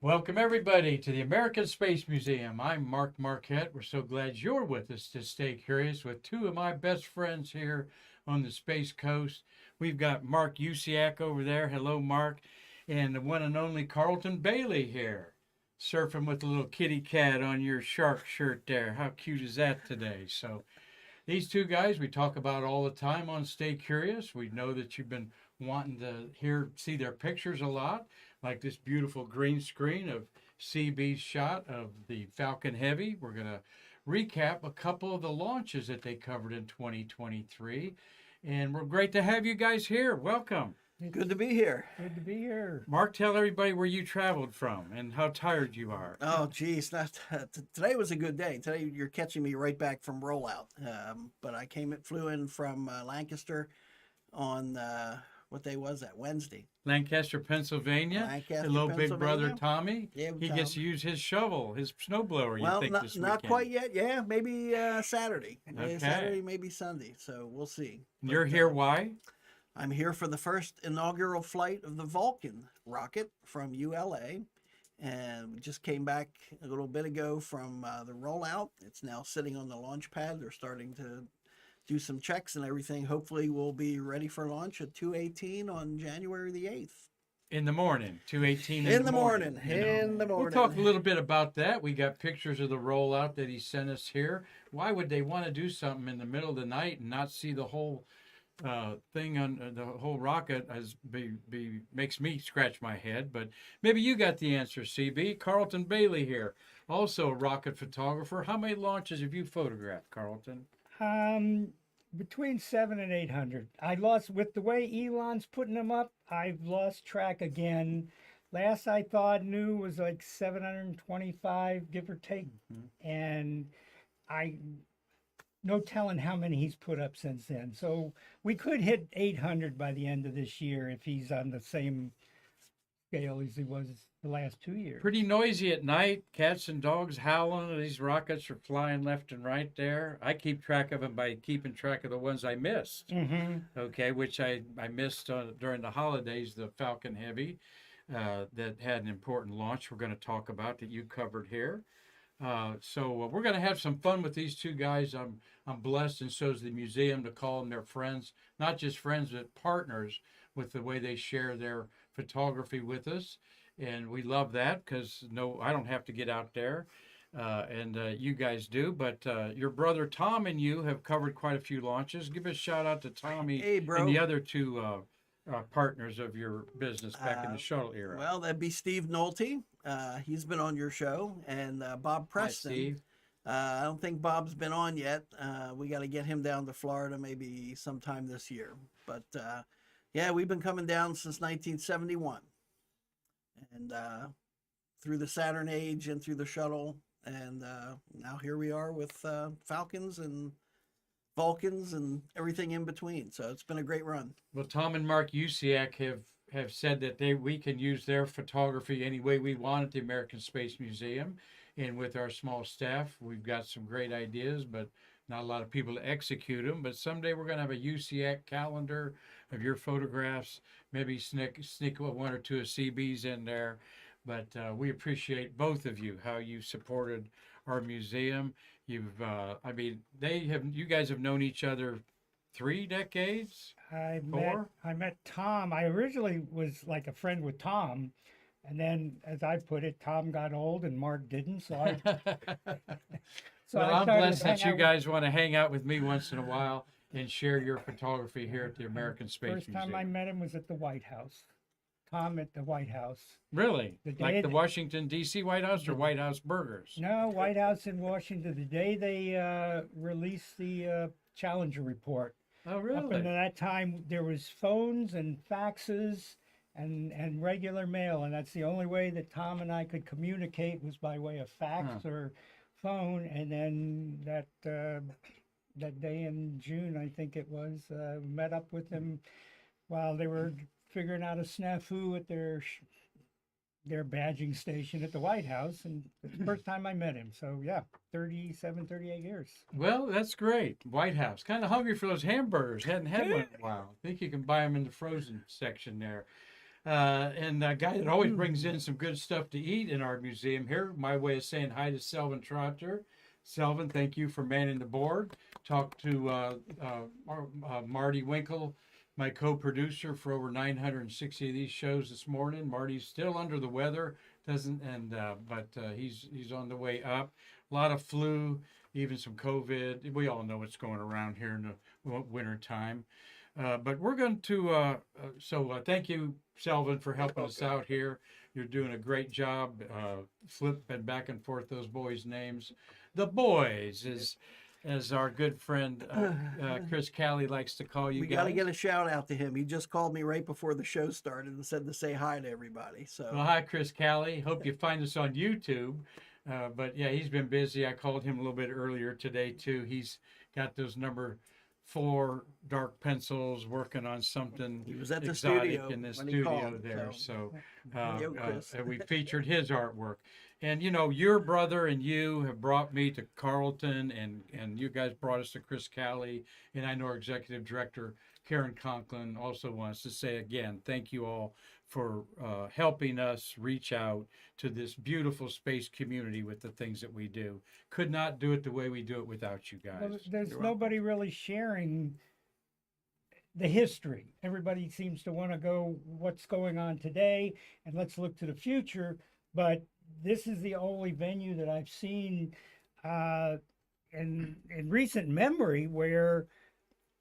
Welcome, everybody, to the American Space Museum. I'm Mark Marquette. We're so glad you're with us to stay curious with two of my best friends here on the Space Coast. We've got Mark Usciak over there. Hello, Mark. And the one and only Carleton Bailie here, surfing with a little kitty cat on your shark shirt there. How cute is that today? So, these two guys we talk about all the time on Stay Curious. We know that you've been wanting to see their pictures a lot, like this beautiful green screen of CB's shot of the Falcon Heavy. We're going to recap a couple of the launches that they covered in 2023. And we're great to have you guys here. Welcome. Good to be here. Good to be here. Mark, tell everybody where you traveled from and how tired you are. Oh, geez, today was a good day. Today you're catching me right back from rollout. But I flew in from Lancaster on what day was that? Wednesday. Lancaster, Pennsylvania. Lancaster, Hello, big brother Pennsylvania. Tommy. Yeah, He Tom. gets to use his shovel, his snowblower. You Well, think not, this not weekend? quite yet. Yeah, maybe Saturday. Okay. Saturday, maybe Sunday. So we'll see. You're But, here. Why? I'm here for the first inaugural flight of the Vulcan rocket from ULA. And we just came back a little bit ago from the rollout. It's now sitting on the launch pad. They're starting to do some checks and everything. Hopefully we'll be ready for launch at 2:18 on January the 8th. In the morning, 2:18 In the morning. you know. In the We'll morning. talk a little bit about that. We got pictures of the rollout that he sent us here. Why would they want to do something in the middle of the night and not see the whole thing on the whole rocket? Makes me scratch my head. But maybe you got the answer, CB. Carleton Bailie here, also a rocket photographer. How many launches have you photographed, Carleton? Between 700 and 800. I lost, with the way Elon's putting them up, I've lost track again. Last I thought knew was like 725, give or take. And no telling how many he's put up since then. So we could hit 800 by the end of this year if he's on the same scale as he was the last 2 years. Pretty noisy at night. Cats and dogs howling. These rockets are flying left and right there. I keep track of them by keeping track of the ones I missed. Okay, which I missed during the holidays, the Falcon Heavy that had an important launch we're going to talk about that you covered here. So we're going to have some fun with these two guys. I'm blessed, and so is the museum, to call them their friends, not just friends, but partners with the way they share their photography with us. And we love that because I don't have to get out there, and you guys do. But your brother Tom and you have covered quite a few launches. Give a shout out to Tommy Hey, bro. and the other two partners of your business back in the shuttle era. Well, that'd be Steve Nolte. He's been on your show. And Bob Preston. Hi, Steve. I don't think Bob's been on yet. We got to get him down to Florida maybe sometime this year. But yeah, we've been coming down since 1971. And through the Saturn age and through the shuttle. And now here we are with Falcons and Vulcans and everything in between. So it's been a great run. Well, Tom and Mark Usciak have said that we can use their photography any way we want at the American Space Museum. And with our small staff, we've got some great ideas, but not a lot of people to execute them. But someday we're going to have a Usciak calendar of your photographs, maybe sneak one or two of CB's in there. But we appreciate both of you, how you supported our museum. You guys have known each other 3 decades? I Four? met Tom. I originally was like a friend with Tom. And then, as I put it, Tom got old and Mark didn't. So I Well, I'm started blessed that hanging you out guys want to hang out with me once in a while and share your photography here at the American Space First Museum. time I met him was at the White House. Tom at the White House. Really? The day Like the that- Washington, D.C. White House or White House burgers? No, White House in Washington. The day they released the Challenger report. Oh, Up really? until that time, there was phones and faxes and regular mail, and that's the only way that Tom and I could communicate was by way of fax or phone. And then that day in June, I think it was, met up with them while they were figuring out a snafu at their badging station at the White House, and it's the first time I met him. So yeah, 38 years. Well, that's great. White House. Kind of hungry for those hamburgers. Hadn't had one in a while. I think you can buy them in the frozen section there. and a guy that always brings in some good stuff to eat in our museum here. My way of saying hi to Selvin Trotter. Selvin, thank you for manning the board. Talk to Marty Winkle, my co-producer for over 960 of these shows this morning. Marty's still under the weather, but he's on the way up. A lot of flu, even some COVID. We all know what's going around here in the winter time. But we're going to, thank you, Selvin, for helping us out here. You're doing a great job flipping back and forth those boys' names. The boys, as our good friend Chris Callie likes to call you We guys. got to get a shout out to him. He just called me right before the show started and said to say hi to everybody. So, well, hi, Chris Callie. Hope you find us on YouTube. But yeah, he's been busy. I called him a little bit earlier today too. He's got those number 4 dark pencils, working on something he was at the exotic studio in the when he studio called, there. Yo, Chris. And we featured his artwork. And you know, your brother and you have brought me to Carleton, and you guys brought us to Chris Callie, and I know our executive director Karan Conklin also wants to say again, thank you all for helping us reach out to this beautiful space community with the things that we do. Could not do it the way we do it without you guys. Well, there's nobody really sharing the history. Everybody seems to want to go what's going on today and let's look to the future. But this is the only venue that I've seen in recent memory where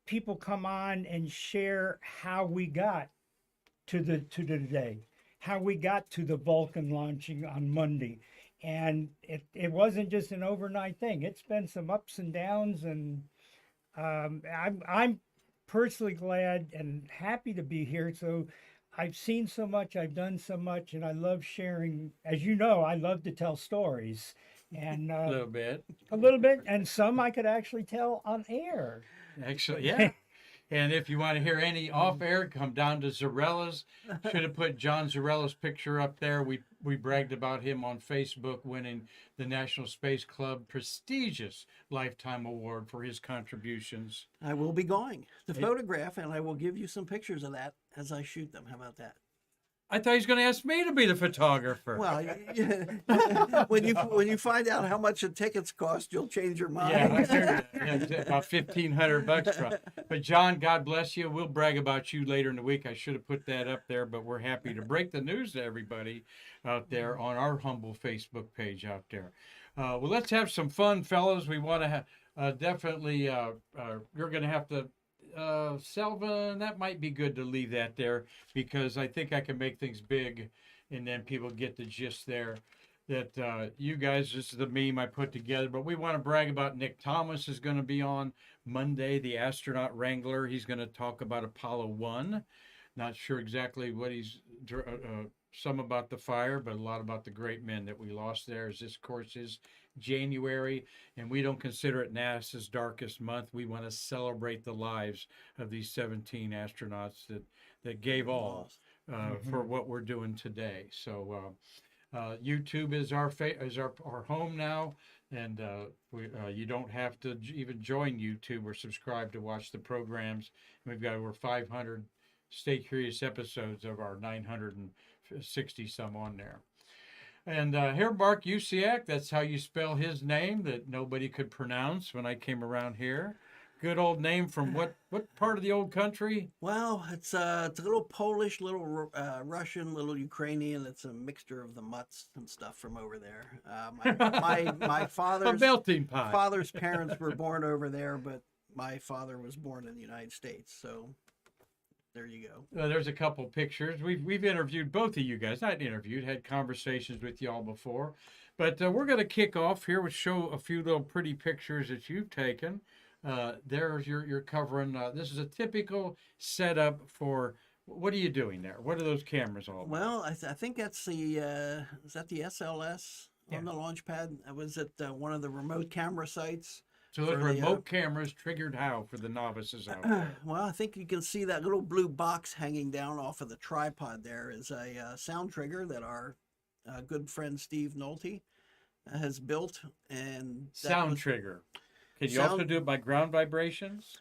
people come on and share how we got to the day, how we got to the Vulcan launching on Monday. And it wasn't just an overnight thing. It's been some ups and downs, and I'm personally glad and happy to be here. So I've seen so much, I've done so much, and I love sharing. As you know, I love to tell stories, and A little bit. and some I could actually tell on air. Actually, yeah. And if you want to hear any off air, come down to Zarella's. Should have put John Zarella's picture up there. We bragged about him on Facebook winning the National Space Club prestigious Lifetime Award for his contributions. I will be going to photograph, and I will give you some pictures of that as I shoot them. How about that? I thought he was going to ask me to be the photographer. Well, when you find out how much the tickets cost, you'll change your mind. Yeah, about $1,500. But John, God bless you. We'll brag about you later in the week. I should have put that up there, but we're happy to break the news to everybody out there on our humble Facebook page out there. Well, let's have some fun, fellas. We want to definitely. You're going to have to. Selvin, that might be good to leave that there because I think I can make things big and then people get the gist there that you guys, this is the meme I put together, but we want to brag about Nick Thomas is going to be on Monday, the astronaut wrangler. He's going to talk about Apollo 1. Not sure exactly what he's, some about the fire, but a lot about the great men that we lost there, as this course is January, and we don't consider it NASA's darkest month. We want to celebrate the lives of these 17 astronauts that gave all for what we're doing today. So YouTube is our home now, and you don't have to even join YouTube or subscribe to watch the programs. We've got over 500 Stay Curious episodes of our 960 some on there. And here, Mark Usciak, that's how you spell his name that nobody could pronounce when I came around here. Good old name from what part of the old country? Well, it's a little Polish, little Russian, little Ukrainian. It's a mixture of the mutts and stuff from over there. My A melting pot. father's parents were born over there, but my father was born in the United States. So there you go. There's a couple pictures. We've interviewed both of you guys. Not interviewed, had conversations with y'all before. But we're going to kick off here with show a few little pretty pictures that you've taken. There's you're covering. This is a typical setup for. What are you doing there? What are those cameras all about? Well, I think that's the is that the SLS on the launch pad? I was at one of the remote camera sites. So those remote cameras triggered how for the novices out there? Well, I think you can see that little blue box hanging down off of the tripod there is a sound trigger that our good friend Steve Nolte has built. And Sound trigger. Can you also do it by ground vibrations?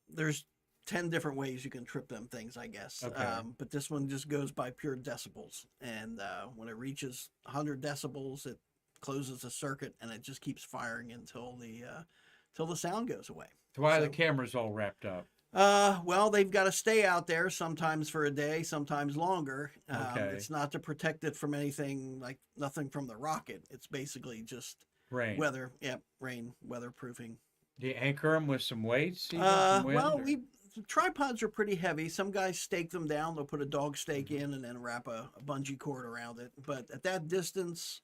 There's 10 different ways you can trip them things, I guess. Okay. But this one just goes by pure decibels. And when it reaches 100 decibels, it closes the circuit and it just keeps firing until the sound goes away. So why are So- the cameras all wrapped up? Well, they've got to stay out there sometimes for a day, sometimes longer. Okay. It's not to protect it from anything, like nothing from the rocket. It's basically just Rain. weather. Yep, rain, weatherproofing. Do you anchor them with some weights? even, some wind, Well, or- the tripods are pretty heavy. Some guys stake them down. They'll put a dog stake in and then wrap a bungee cord around it. But at that distance,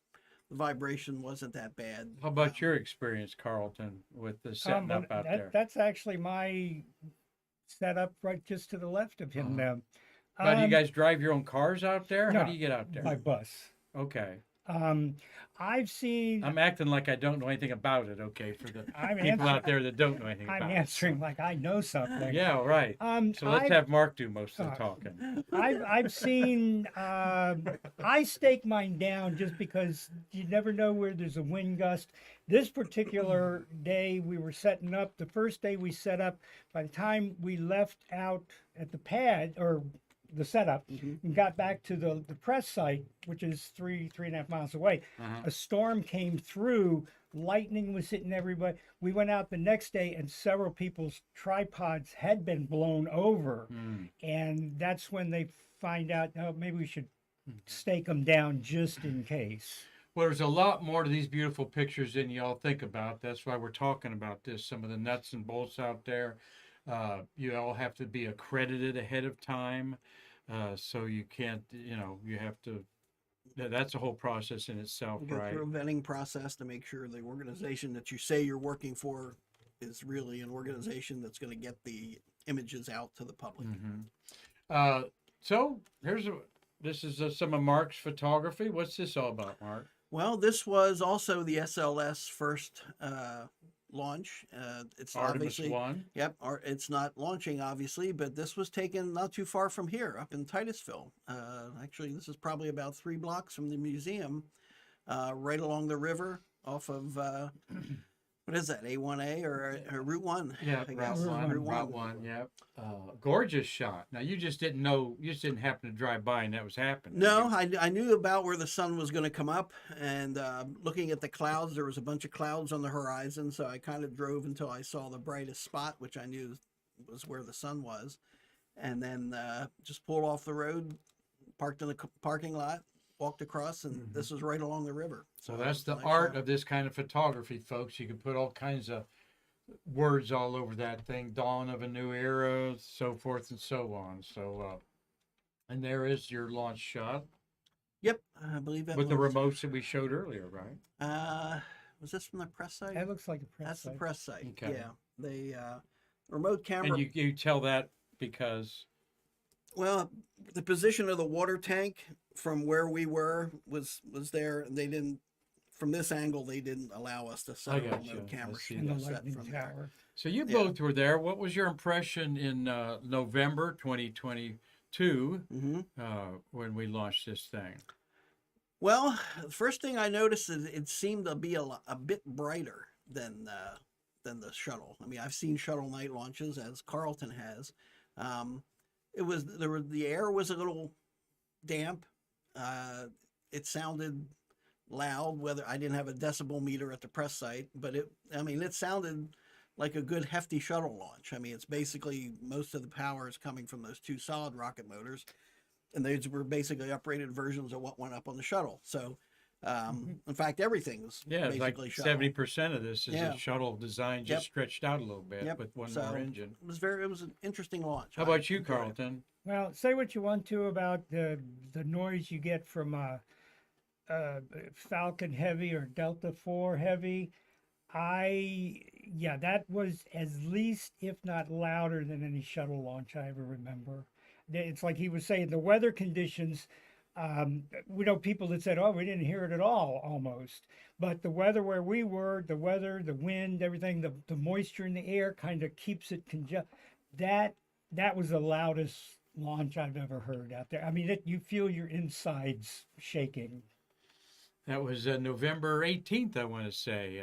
the vibration wasn't that bad. How about your experience, Carleton, with the setting Well, up out there? That's actually my setup right just to the left of him now. Now, do you guys drive your own cars out there? How no, do you get out there? by bus. Okay. I've seen. I'm acting like I don't know anything about it, okay, for the I'm people answering- out there that don't know anything I'm about answering like I know something. it. Yeah, right. So let's I've- have Mark do most of the uh, talking. I've seen. I stake mine down just because you never know where there's a wind gust. This particular day we were setting up. The first day we set up, by the time we left out at the pad or the setup and got back to the press site, which is three and a half miles away, Uh-huh. a storm came through. Lightning was hitting everybody. We went out the next day, and several people's tripods had been blown over. Mm. And that's when they find out, oh, maybe we should stake them down just in case. Well, there's a lot more to these beautiful pictures than y'all think about. That's why we're talking about this. Some of the nuts and bolts out there. You all have to be accredited ahead of time. So you can't, you have to, that's a whole process in itself, You go right? through a vetting process to make sure the organization that you say you're working for is really an organization that's going to get the images out to the public. So this is some of Mark's photography. What's this all about, Mark? Well, this was also the SLS first launch. It's Artemis obviously 1. Yep, it's not launching obviously, but this was taken not too far from here, up in Titusville. Actually, this is probably about 3 blocks from the museum, right along the river, off of what is that, A1A or Route 1? Yeah, I Route guess. 1. Route Route 1, yep. Gorgeous shot. Now, you just didn't happen to drive by and that was happening. No, I knew about where the sun was going to come up, and looking at the clouds, there was a bunch of clouds on the horizon, so I kind of drove until I saw the brightest spot, which I knew was where the sun was, and then just pulled off the road, parked in the parking lot, walked across, and this was right along the river. So that's it's the a nice art shot. of this kind of photography, folks. You can put all kinds of words all over that thing, dawn of a new era, so forth and so on. So, and there is your launch shot Yep, I believe that with the was. remotes that we showed earlier, right? Was this from the press site? That looks like a press That's the site. press site. Okay. Yeah, the remote camera. And you tell that because Well, the position of the water tank from where we were was there, and they didn't. From this angle, they didn't allow us to set I a got remote you. camera I see shoot And the us set lightning from there. tower. so you Yeah. both were there. What was your impression in November 2022 when we launched this thing? Well, the first thing I noticed is it seemed to be a bit brighter than the shuttle. I mean, I've seen shuttle night launches, as Carleton has. The air was a little damp. It sounded loud. Whether I didn't have a decibel meter at the press site, but it sounded like a good hefty shuttle launch. I mean, it's basically most of the power is coming from those 2 solid rocket motors, and those were basically uprated versions of what went up on the shuttle. So, in fact, everything was Yeah, it's like basically shuttle. 70% of this is Yeah. a shuttle design just Yep. stretched out a little bit Yep. with one So, more engine. It was an interesting launch. How I about you, enjoyed it. Carleton? Well, say what you want to about the noise you get from Falcon Heavy or Delta 4 Heavy. That was as least, if not louder than any shuttle launch I ever remember. It's like he was saying, the weather conditions, we know people that said, oh, we didn't hear it at all, almost. But the weather where we were, the weather, the wind, everything, the moisture in the air kind of keeps it that was the loudest launch I've ever heard out there. I mean, you feel your insides shaking. That was November 18th, I want to say,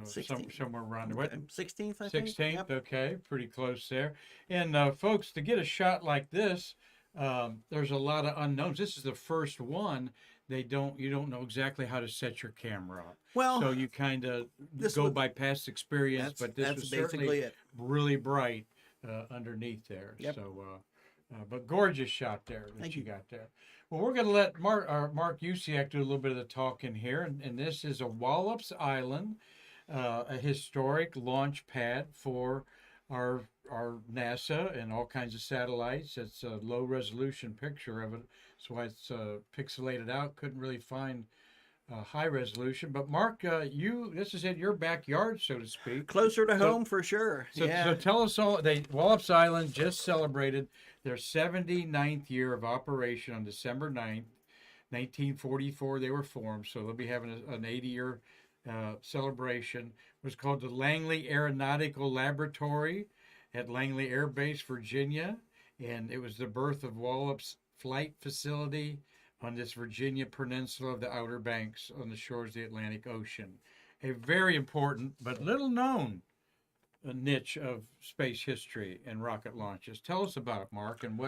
somewhere around there. What? 16th, I think. 16th, Yep. okay, pretty close there. And folks, to get a shot like this, there's a lot of unknowns. This is the first one. You don't know exactly how to set your camera up. Well, So you kind of go by past experience, but this that's was basically certainly it. really bright underneath there. Yep. So, but gorgeous shot there that Thank you you. got there. Well, we're going to let Mark Usciak do a little bit of the talking here, and this is a Wallops Island, a historic launch pad for our NASA and all kinds of satellites. It's a low resolution picture of it, so it's pixelated out. Couldn't really find high resolution. But Mark, this is in your backyard, so to speak. Closer to home for sure. So, Yeah. so tell us all. Wallops Island just celebrated their 79th year of operation on December 9th, 1944. They were formed, so they'll be having an 80-year celebration. It was called the Langley Aeronautical Laboratory at Langley Air Base, Virginia, and it was the birth of Wallops Flight Facility on this Virginia peninsula of the Outer Banks on the shores of the Atlantic Ocean. A very important but little known niche of space history and rocket launches. Tell us about it, Mark, and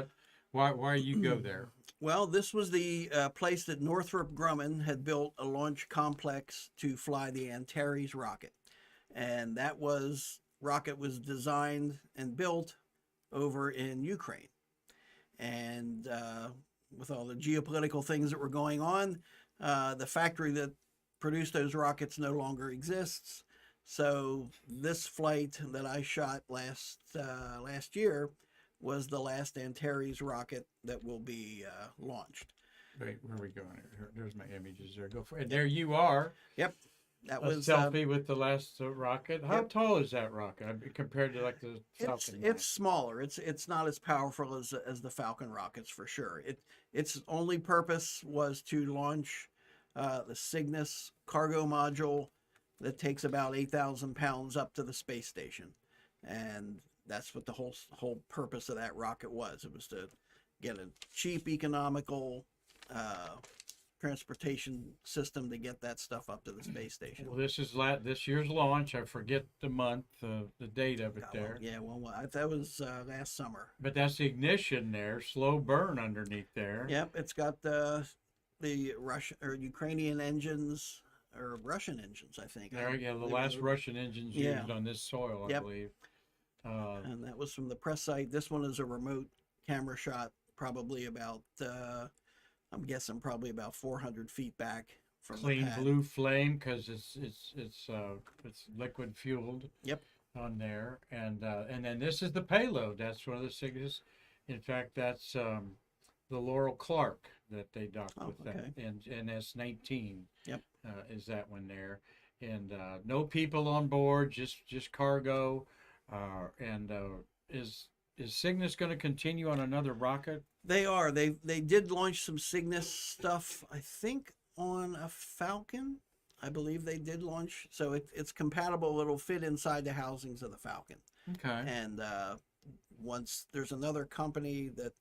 why you go there. Well, this was the place that Northrop Grumman had built a launch complex to fly the Antares rocket. And that rocket was designed and built over in Ukraine. And with all the geopolitical things that were going on, the factory that produced those rockets no longer exists. So this flight that I shot last year was the last Antares rocket that will be launched. Wait, where are we going? There's my images there. Go for it. There you are. Yep. That A was selfie with the last rocket. How yep. tall is that rocket compared to like the Falcon? it's smaller. It's not as powerful as the Falcon rockets for sure. Its only purpose was to launch the Cygnus cargo module that takes about 8,000 pounds up to the space station, and that's what the whole purpose of that rocket was. It was to get a cheap, economical transportation system to get that stuff up to the space station. Well, this is this year's launch. I forget the month, the date of it there. Yeah, that was last summer. But that's the ignition there, slow burn underneath there. Yep, it's got the Russian or Ukrainian engines or Russian engines, I think. There, yeah, the last Russian engines used on this soil, I believe. And that was from the press site. This one is a remote camera shot, probably about I'm guessing probably about 400 feet back from Clean the pad. blue flame because it's liquid fueled. Yep. On there, and then this is the payload. That's one of the Cygnus. In fact, that's the Laurel Clark that they docked with okay. that, and NS-19. Yep. Is that one there, and no people on board, just cargo, and is Cygnus going to continue on another rocket? They are. They did launch some Cygnus stuff, I think, on a Falcon. I believe they did launch. So it's compatible. It'll fit inside the housings of the Falcon. Okay. And once there's another company that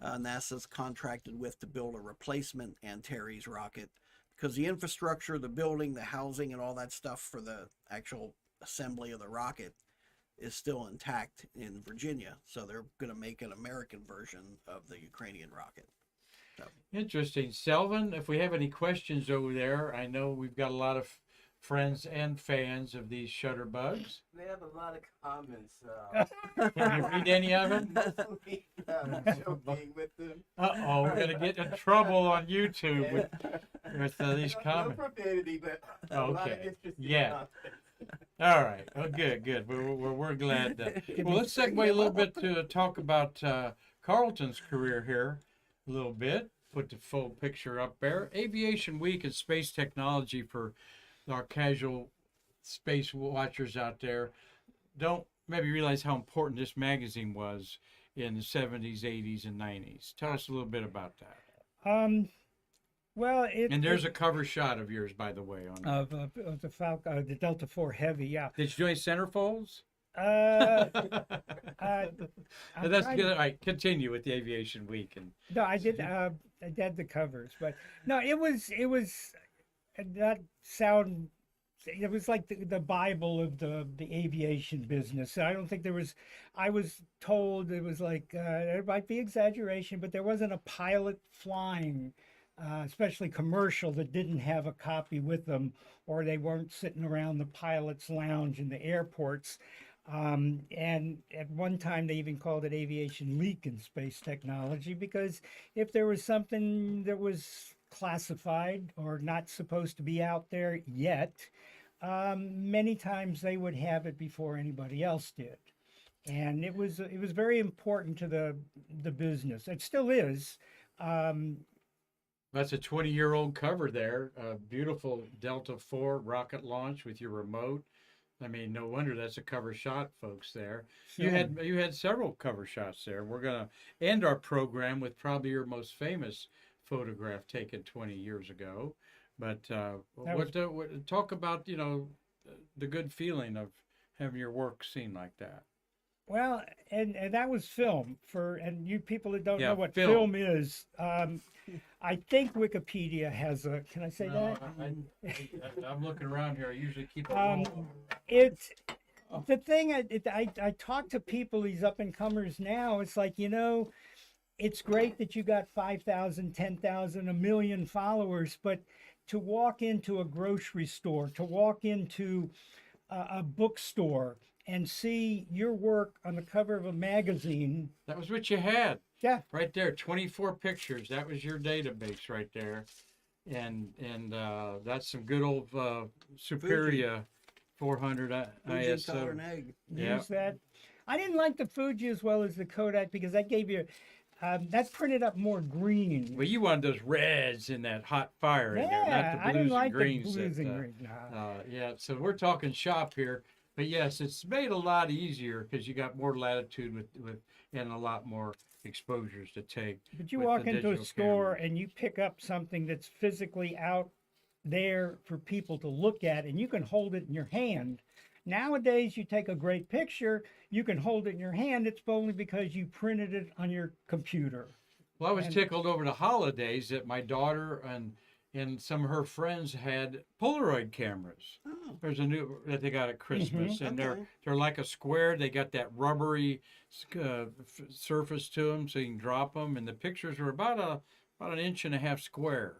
NASA's contracted with to build a replacement Antares rocket, because the infrastructure, the building, the housing, and all that stuff for the actual assembly of the rocket is still intact in Virginia. So they're going to make an American version of the Ukrainian rocket. So. Interesting. Selvin, if we have any questions over there, I know we've got a lot of friends and fans of these shutterbugs. They have a lot of comments. Can you read any of them? Mostly, joking with them. Uh-oh, we're going to get in trouble on YouTube with these comments. No profanity, but a lot of Okay. interesting Yeah. comments. All right. Oh, good. We're glad that. Well, let's segue a little bit to talk about Carleton's career here a little bit. Put the full picture up there. Aviation Week and space technology for our casual space watchers out there don't maybe realize how important this magazine was in the 70s, 80s, and 90s. Tell us a little bit about that. Well, And there's a cover shot of yours, by the way, on of the Falcon, the Delta IV Heavy. Yeah. Did you do any centerfolds? I'm That's trying good. All right, continue with the Aviation Week. And No, I did. I did the covers, but no, it was. That sounds like the Bible of the aviation business. I don't think there was. I was told it was like there might be exaggeration, but there wasn't a pilot flying, especially commercial, that didn't have a copy with them, or they weren't sitting around the pilot's lounge in the airports. And at one time, they even called it aviation leak in space technology, because if there was something that was classified or not supposed to be out there yet, many times they would have it before anybody else did. And it was very important to the business. It still is. That's a 20-year-old cover there. A beautiful Delta IV rocket launch with your remote. I mean, no wonder that's a cover shot, folks. There, you had several cover shots there. We're gonna end our program with probably your most famous photograph taken 20 years ago. But talk about the good feeling of having your work seen like that. Well, and that was film and you people that don't Yeah, know what film. film is. I think Wikipedia has a. Can I say No, that? I'm looking around here. I usually keep it. It's the thing. I talk to people, these up and comers now. It's like, it's great that you got 5,000, 10,000, a million followers, but to walk into a grocery store, to walk into a bookstore and see your work on the cover of a magazine. That was what you had. Yeah. Right there, 24 pictures. That was your database right there. And that's some good old Superior 400 Fuji color ISO. and egg. Yeah. Use that. I didn't like the Fuji as well as the Kodak, because that gave you, that printed up more green. Well, you wanted those reds in that hot fire in there, Yeah, not the I didn't blues like and greens. the blues that, and greens. Nah. Yeah, so we're talking shop here. But yes, it's made a lot easier because you got more latitude with and a lot more exposures to take. But you with walk the into a digital store camera. and you pick up something that's physically out there for people to look at, and you can hold it in your hand. Nowadays, you take a great picture, you can hold it in your hand. It's only because you printed it on your computer. Well, I was and- tickled over the holidays that my daughter and some of her friends had Polaroid cameras. Oh, There's a new that they got at Christmas, and Okay. they're like a square. They got that rubbery surface to them, so you can drop them. And the pictures are about an inch and a half square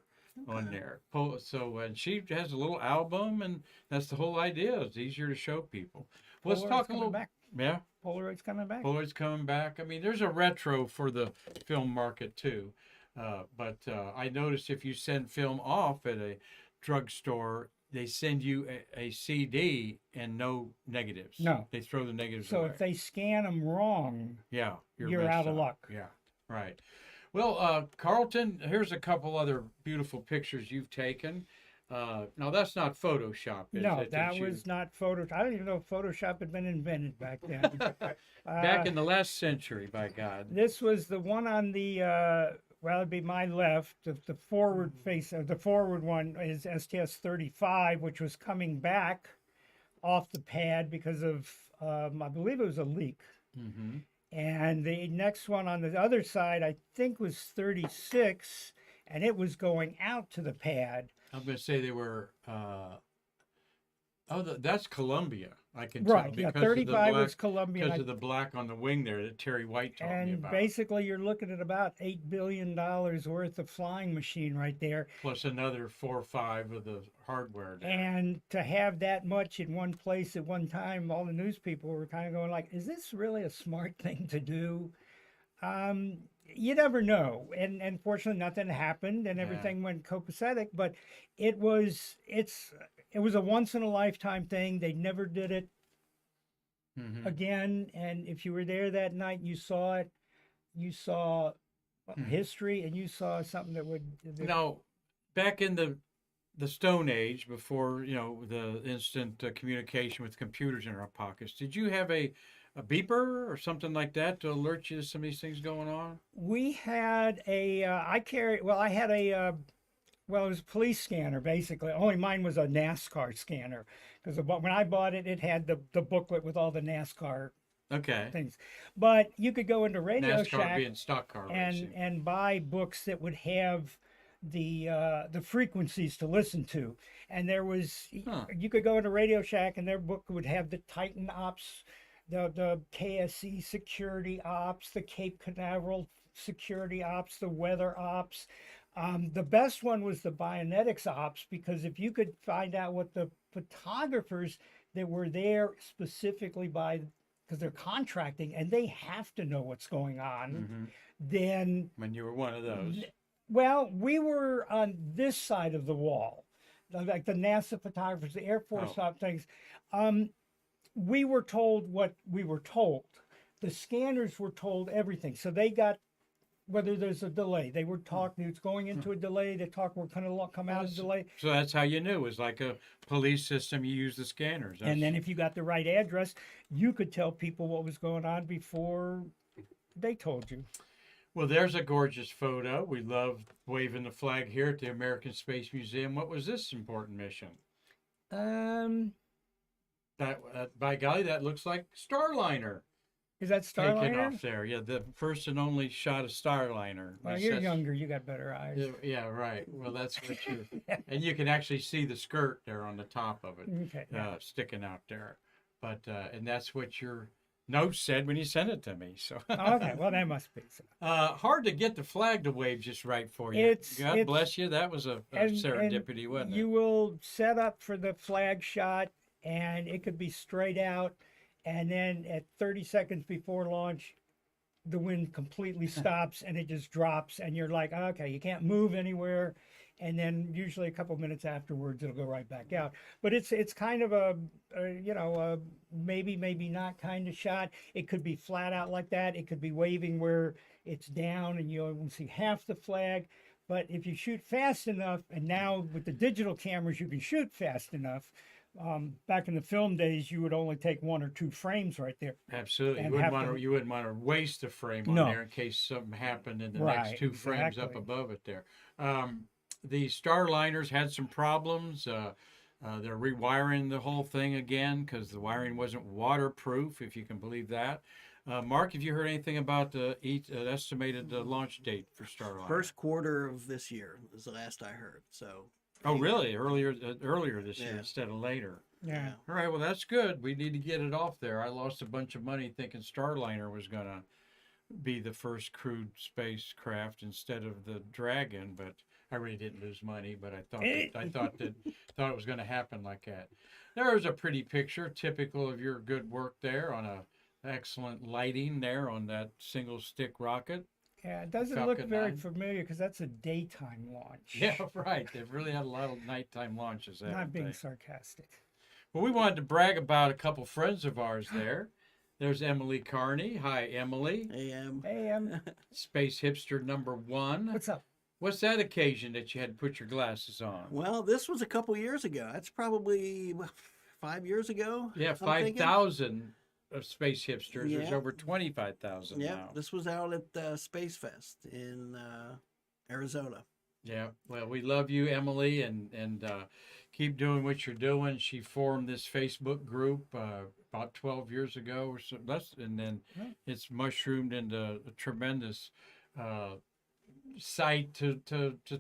on there. So and she has a little album, and that's the whole idea. It's easier to show people. Let's Polaroid's talk a coming little. back. Yeah, Polaroid's coming back. Polaroid's coming back. I mean, there's a retro for the film market too. But I noticed if you send film off at a drugstore, they send you a CD and no negatives. No. They throw the negatives So away. if they scan them wrong, Yeah, you're messed out of up. luck. Yeah, right. Well, Carleton, here's a couple other beautiful pictures you've taken. Now, that's not Photoshop, is no, it? that was not Photoshop. I don't even know if Photoshop had been invented back then. Back in the last century, by God. This was the one on the, well, it'd be my left. The forward face, the forward one is STS-35, which was coming back off the pad because of, I believe it was a leak. Mm-hmm. And the next one on the other side, I think, was 36, and it was going out to the pad. I'm going to say they were. That's Columbia. I can Right, tell yeah, because 35 of the was Columbia. because of the black on the wing there that Terry White taught me And about. basically, you're looking at about $8 billion worth of flying machine right there. Plus another 4 or 5 of the hardware there. And to have that much in one place at one time, all the news people were kind of going like, is this really a smart thing to do? You never know. And fortunately, nothing happened and everything went copacetic. But it was a once in a lifetime thing. They never did it Mm-hmm. again. And if you were there that night, you saw it. You saw history, and you saw something that would. Now, back in the Stone Age, before the instant communication with computers in our pockets, did you have a beeper or something like that to alert you to some of these things going on? We had a. I had a. Well, it was a police scanner, basically. Only mine was a NASCAR scanner, because when I bought it, it had the booklet with all the NASCAR Okay. things. But you could go into Radio NASCAR Shack being stock car racing. and buy books that would have the frequencies to listen to. And there was Huh. you could go into Radio Shack and their book would have the Titan ops, the KSC security ops, the Cape Canaveral security ops, the weather ops. The best one was the Bionetics ops, because if you could find out what the photographers that were there specifically because they're contracting and they have to know what's going on, Hmm. then, When you were one of those. well, we were on this side of the wall, like the NASA photographers, the Air Force Oh. type things. We were told what we were told. The scanners were told everything. So they got whether there's a delay. They were talking, it's going into a delay. They talk, we're going to come out of delay. So that's how you knew. It was like a police system. You use the scanners. And then if you got the right address, you could tell people what was going on before they told you. Well, there's a gorgeous photo. We love waving the flag here at the American Space Museum. What was this important mission? That, by golly, that looks like Starliner Is that taken Starliner? off there. Yeah, the first and only shot of Starliner. Well, Yes, you're that's- younger. You got better eyes. Yeah, right. Well, that's what you. And you can actually see the skirt there on the top of it, Okay. Yeah. sticking out there. But and that's what your note said when you sent it to me. So Okay. Well, that must be so. hard to get the flag to wave just right for you. God bless you. That was a serendipity, wasn't You it? will set up for the flag shot, and it could be straight out, and then at 30 seconds before launch, the wind completely stops and it just drops, and you're like, okay, you can't move anywhere. And then usually a couple minutes afterwards, it'll go right back out. But it's kind of a maybe not kind of shot. It could be flat out like that. It could be waving where it's down and you only see half the flag. But if you shoot fast enough, and now with the digital cameras, you can shoot fast enough. Back in the film days, you would only take 1 or 2 frames right there. Absolutely. and You wouldn't have want to- you wouldn't want to waste a frame on No. there in case something happened in the Right, next 2 frames up exactly. above it there. The Starliners had some problems. They're rewiring the whole thing again because the wiring wasn't waterproof, if you can believe that. Mark, have you heard anything about the estimated launch date for Starliner? First quarter of this year is the last I heard. So. Oh, really? Earlier this year Yeah. instead of later. Yeah. All right, well, that's good. We need to get it off there. I lost a bunch of money thinking Starliner was going to be the first crewed spacecraft instead of the Dragon, but I really didn't lose money, but I thought it was going to happen like that. There's a pretty picture, typical of your good work there on a excellent lighting there on that single stick rocket. Yeah, it doesn't look Falcon very 9. familiar because that's a daytime launch. Yeah, right. They've really had a lot of nighttime launches. Not haven't being they? sarcastic. Well, we wanted to brag about a couple friends of ours there. There's Emily Carney. Hi, Emily. AM. AM, Space hipster number 1. what's up? What's that occasion that you had to put your glasses on? Well, this was a couple years ago. That's probably 5 years ago. Yeah, I'm thinking. 5,000 of space hipsters. There's Yeah. over 25,000 Yeah, now. this was out at Space Fest in Arizona. Yeah, well, we love you, Emily, and keep doing what you're doing. She formed this Facebook group about 12 years ago or so, less, and then Yeah. it's mushroomed into a tremendous site to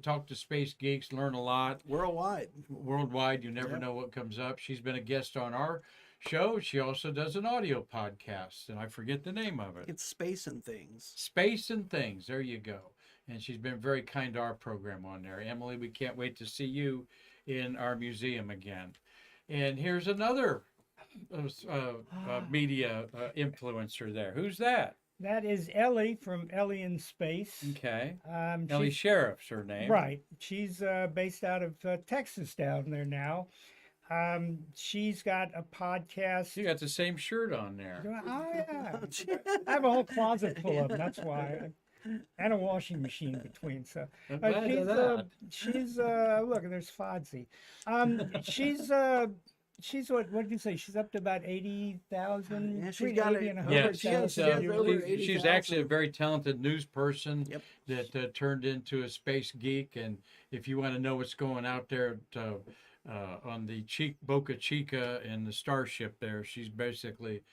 talk to space geeks, learn a lot. Worldwide. Worldwide, you never Yeah. know what comes up. She's been a guest on our show. She also does an audio podcast, and I forget the name of it. It's Space and Things. Space and Things. There you go. And she's been very kind to our program on there. Emily, we can't wait to see you in our museum again. And here's another media influencer there. Who's that? That is Ellie from Ellie in Space. Okay. Ellie She's, Sheriff's her name. right. She's based out of Texas down there now. She's got a podcast. She got the same shirt on there. Oh, yeah. I have a whole closet full of them. That's why. And a washing machine between. So I'm glad of she's that. look, there's Fodsy. She's what did you say? She's up to about 80,000. Yeah, she's between got 80 it. and Yeah, 100,000 she has viewers. over she's 80,000. actually a very talented news person Yep. that turned into a space geek. And if you want to know what's going out there on the Boca Chica and the Starship there, she's basically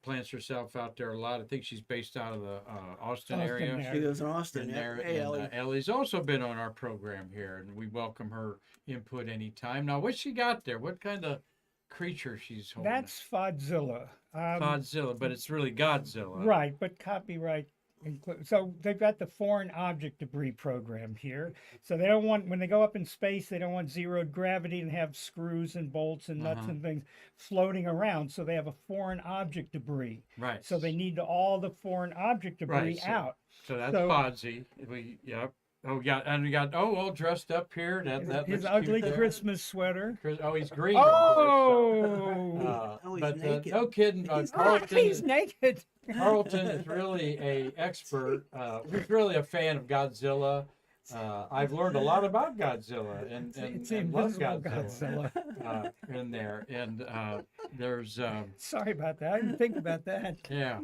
plants herself out there a lot. I think she's based out of the Austin Austin area. area. She lives in Austin. And Yeah. there, Hey, and Ellie. Ellie's also been on our program here, and we welcome her input anytime. Now, what she got there? What kind of creature she's holding? That's Fodzilla. Godzilla, but it's really Godzilla. Right, but copyright include. So they've got the foreign object debris program here. So they don't want, when they go up in space, they don't want zeroed gravity and have screws and bolts and nuts and things floating around. So they have a foreign object debris. Right. So they need all the foreign object debris Right, so- out. So that's so- Fodzie. Yep. Oh, and we got all dressed up here. That His looks ugly cute there. Christmas sweater. Oh, he's green. of course, Oh, Oh, he's but naked. no kidding. Carleton, he's naked. Carleton is really a expert. He's really a fan of Godzilla. I've learned a lot about Godzilla and It's the and love invisible Godzilla, Godzilla. in there. And there's Sorry about that. I didn't think about that. yeah,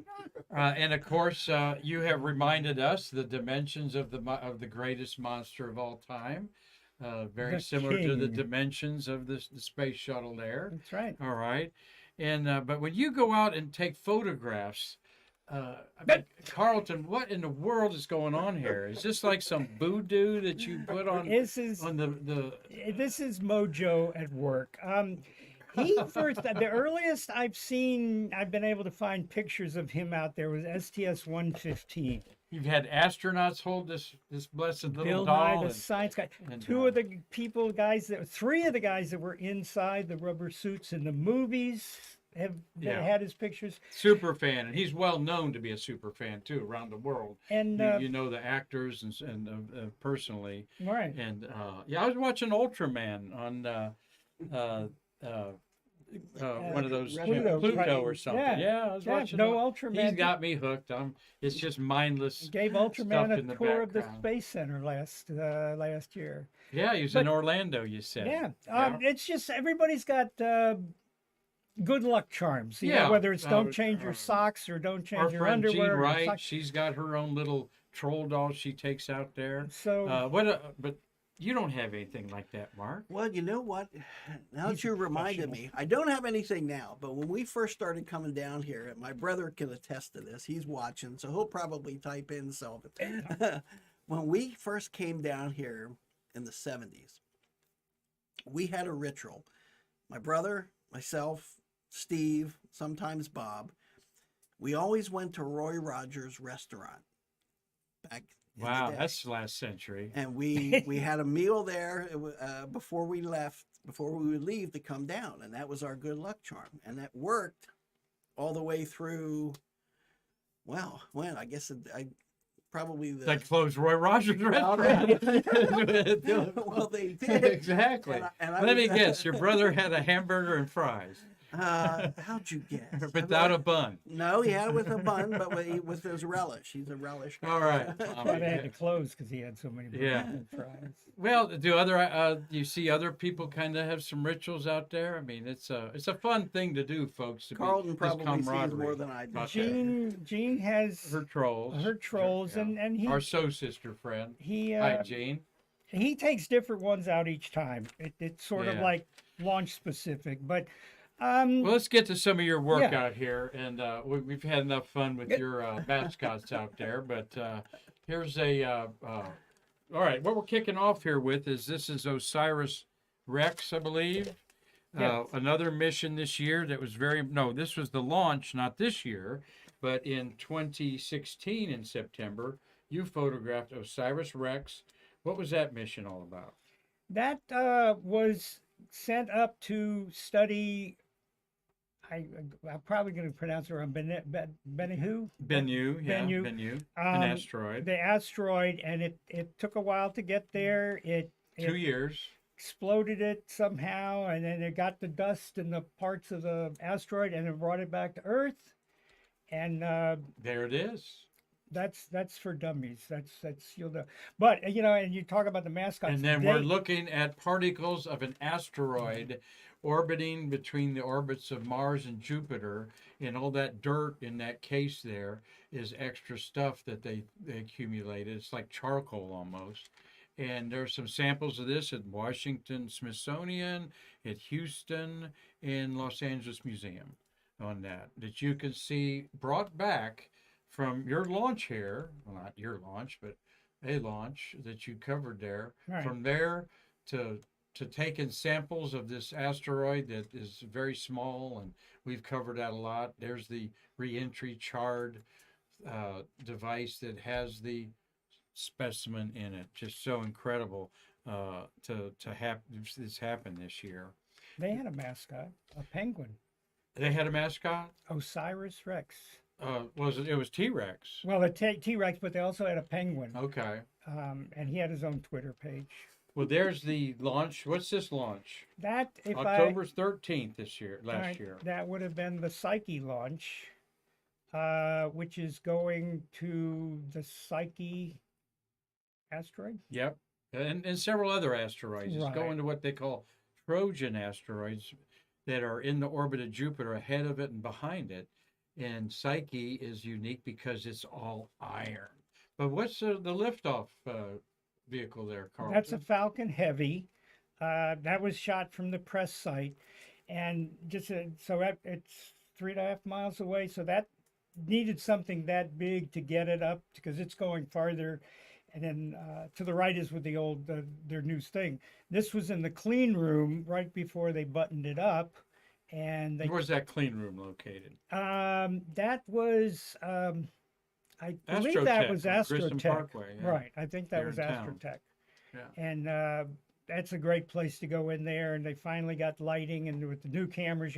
and of course you have reminded us the dimensions of the greatest monster of all time. Very The similar to the king. dimensions of the space shuttle there. That's right. All right, and but when you go out and take photographs, I mean, Carleton, what in the world is going on here? Is this like some voodoo that you put on This is the? this is Mojo at work. He first, the earliest I've been able to find pictures of him out there was STS-115. You've had astronauts hold this blessed little Bill doll. Nye, the and- science guy. and, Three of the guys that were inside the rubber suits in the movies have Yeah. had his pictures. super fan, and he's well known to be a super fan too around the world. And You know the actors and personally, right. and yeah, I was watching Ultraman on one of those Pluto, Pluto right. or something. Yeah. I was Yeah, watching. no He's Ultraman. got me hooked. It's just mindless. Gave stuff Ultraman in a the tour of the background. Space Center last year. Yeah, he was But- in Orlando. You said. Yeah, Yeah. it's just everybody's got good luck charms. You know, Yeah, whether it's don't change your socks or don't Our change your friend Jean underwear. or Wright, socks. she's got her own little troll doll she takes out there. So But you don't have anything like that, Mark. Well, you know what? Now He's that you a reminded me, I don't have anything now, but when we first started coming down here, my brother can attest to this. He's watching, so he'll probably type in Selvin. When we first came down here in the 70s, we had a ritual. My brother, myself, Steve, sometimes Bob, we always went to Roy Rogers' restaurant back in the Wow, day. that's last century. And we had a meal there before we left, before we would leave to come down, and that was our good luck charm, and that worked all the way through. Well, when I guess I probably the That closed Roy Rogers Well, restaurant. well, they did. Exactly. And I Let me was- guess, your brother had a hamburger and fries How'd you guess? without a bun. No, he had it with a bun, but with his relish. He's a relish guy. All right. that's why they had to close because he had so many Yeah. burgers and fries. Well, you see other people kind of have some rituals out there? I mean, it's a fun thing to do, folks. Carleton this probably sees camaraderie. more than I do. Okay. Jean has Her trolls. her trolls, Yeah. and he Our sister friend. he Hi, Jean. he takes different ones out each time. It's sort of Yeah. like launch specific, but Well, let's get to some of your work Yeah. out here, and we've had enough fun with your mascots out there. But here's all right. What we're kicking off here with is Osiris Rex, I believe. Yeah. Another mission this year that was this was the launch, not this year, but in 2016 in September, you photographed Osiris Rex. What was that mission all about? that was sent up to study. I'm probably going to pronounce it wrong. Bennu. Bennu, yeah, Bennu. Bennu, an Um, asteroid. The asteroid, and it took a while to get there. It 2 years. exploded it somehow, and then it got the dust in the parts of the asteroid, and it brought it back to Earth. And There it is. that's for dummies. That's you'll know. But and you talk about the mascots. And then we're looking at particles of an asteroid orbiting between the orbits of Mars and Jupiter, and all that dirt in that case there is extra stuff that they accumulated. It's like charcoal almost. And there's some samples of this at Washington Smithsonian, at Houston, and Los Angeles Museum. on that you can see brought back from your launch here. Well, not your launch, but a launch that you covered there. Right. From there to taking samples of this asteroid that is very small, and we've covered that a lot. There's the reentry chart device that has the specimen in it. Just so incredible to have this happen this year. They had a mascot, a penguin, They had a mascot. Osiris Rex. It was T-Rex? Well, a T-Rex, but they also had a penguin. Okay. And he had his own Twitter page. Well, there's the launch. What's this launch? That, if October 13th this year, last Right, year. that would have been the Psyche launch, which is going to the Psyche asteroid. Yep. And several other asteroids. It's Right. going to what they call Trojan asteroids that are in the orbit of Jupiter, ahead of it and behind it. And Psyche is unique because it's all iron. But what's the liftoff vehicle there, Carl? That's a Falcon Heavy. That was shot from the press site, and it's 3.5 miles away. So that needed something that big to get it up because it's going farther. And then to the right is with their new thing. This was in the clean room right before they buttoned it up, and Where's that clean room located? that was I believe that was Grissom Astrotech. Parkway, yeah. Right. I think that Here was in town. Astrotech. Yeah. And that's a great place to go in there. And they finally got lighting, and with the new cameras,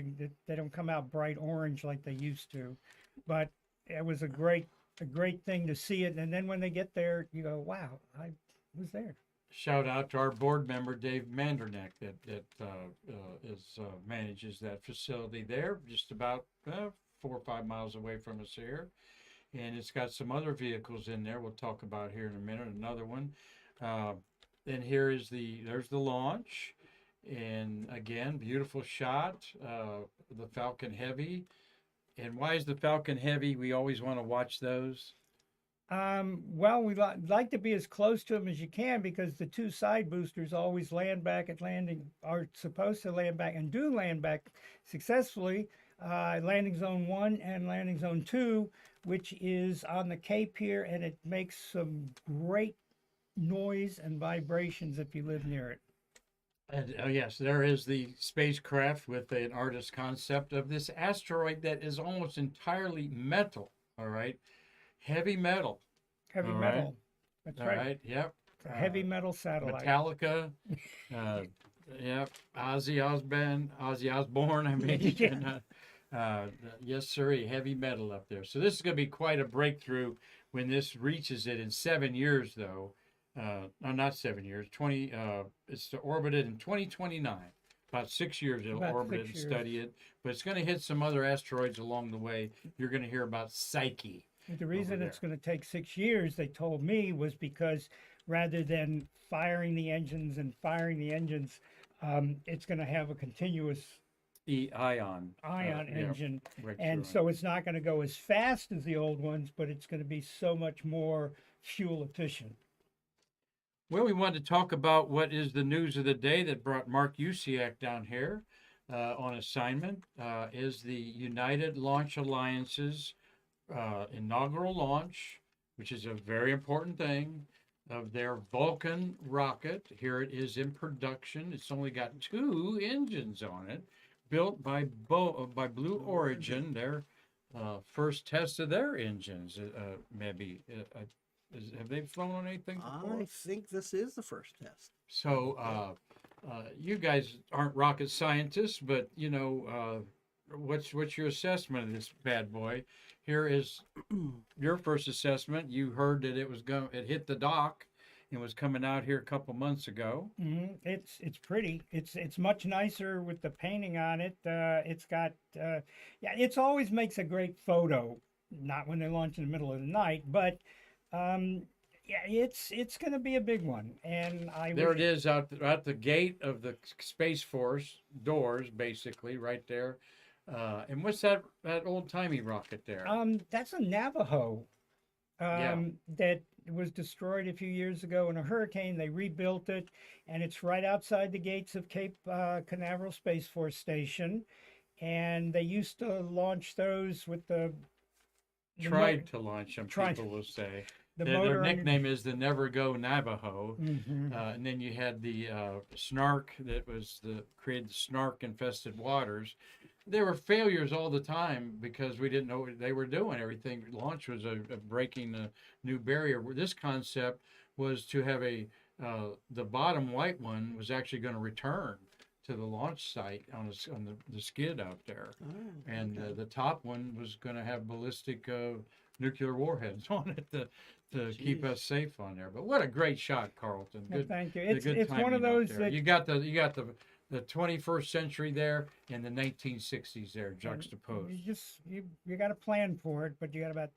they don't come out bright orange like they used to. But it was a great thing to see it. And then when they get there, you go, wow, I was there. Shout out to our board member Dave Manderneck that manages that facility there, just about 4 or 5 miles away from us here, and it's got some other vehicles in there. We'll talk about here in a minute. Another one. Then there's the launch, and again, beautiful shot. The Falcon Heavy, and why is the Falcon Heavy? We always want to watch those. Well, we like to be as close to them as you can because the two side boosters always land back at landing, are supposed to land back and do land back successfully. Landing zone 1 and landing zone 2, which is on the Cape here, and it makes some great noise and vibrations if you live near it. And, yes, there is the spacecraft with an artist concept of this asteroid that is almost entirely metal. All right. Heavy metal. Heavy All metal. right. That's All right. right. Yep. It's a heavy metal satellite. Metallica. Yep. Ozzy Osbourne. I mean, Yeah. yes, sir. Heavy metal up there. So this is going to be quite a breakthrough when this reaches it in 7 years, though. No, not 7 years. 20. It's orbited in 2029. About 6 years it'll About orbit 6 and years. study it, but it's going to hit some other asteroids along the way. You're going to hear about Psyche. The reason there. it's going to take 6 years, they told me, was because rather than firing the engines, it's going to have a continuous Ion engine. right And through so it's not going to go as fast as the old ones, but it's going to be so much more fuel efficient. Well, we wanted to talk about what is the news of the day that brought Mark Usciak down here on assignment, is the United Launch Alliance's inaugural launch, which is a very important thing, of their Vulcan rocket. Here it is in production. It's only got 2 engines on it, built by Blue Origin. Their first test of their engines, maybe. Have they flown on anything before? I think this is the first test. So, you guys aren't rocket scientists, but you know, what's your assessment of this bad boy? Here is your first assessment. You heard that it hit the dock and was coming out here a couple months ago. It's pretty. It's much nicer with the painting on it. It's got it always makes a great photo. Not when they launch in the middle of the night, but it's going to be a big one. And It is out the gate of the Space Force doors, basically right there. And what's that old timey rocket there? That's a Navajo. That was destroyed a few years ago in a hurricane. They rebuilt it, and it's right outside the gates of Cape Canaveral Space Force Station. and they used to launch those with the Tried to launch them, tried- people will say. the Their motor nickname is the Never Go Navajo. Mhm. And then you had the snark that was created the snark infested waters. There were failures all the time because we didn't know what they were doing. Everything launch was a breaking a new barrier. This concept was to have the bottom white one was actually going to return to the launch site on the skid out there, Oh, and okay. the top one was going to have ballistic nuclear warheads on it to keep Jeez. us safe on there. But what a great shot, Carleton! Well, Good. thank you. The It's good one timing of out those there. that You got the 21st century there and the 1960s there juxtaposed. you got to plan for it, but you got about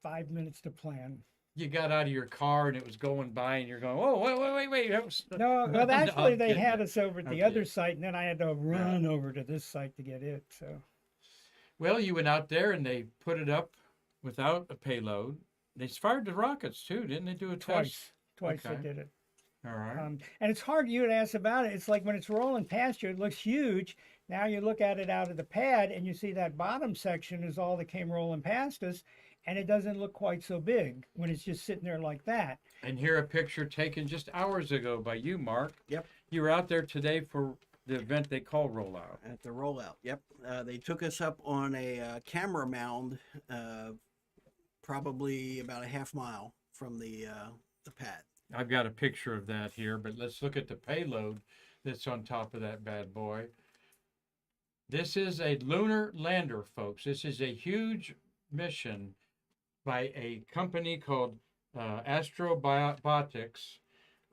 5 minutes to plan. You got out of your car and it was going by, and you're going, "Oh, wait! That was No, well, No, actually, I'm they kidding had you. us over at the I'm other kidding. site, and then I had to run over to this site to get it. So Well, you went out there and they put it up without a payload. They fired the rockets too, didn't they? Do a test? twice I Okay. did it. All right. And it's hard you to ask about it. It's like when it's rolling past you, it looks huge. Now you look at it out of the pad, and you see that bottom section is all that came rolling past us, and it doesn't look quite so big when it's just sitting there like that. And here a picture taken just hours ago by you, Mark. Yep. You were out there today for the event they call Rollout. At the rollout, yep. They took us up on a camera mound, probably about a half mile from the pad. I've got a picture of that here, but let's look at the payload that's on top of that bad boy. This is a lunar lander, folks. This is a huge mission by a company called Astrobotics.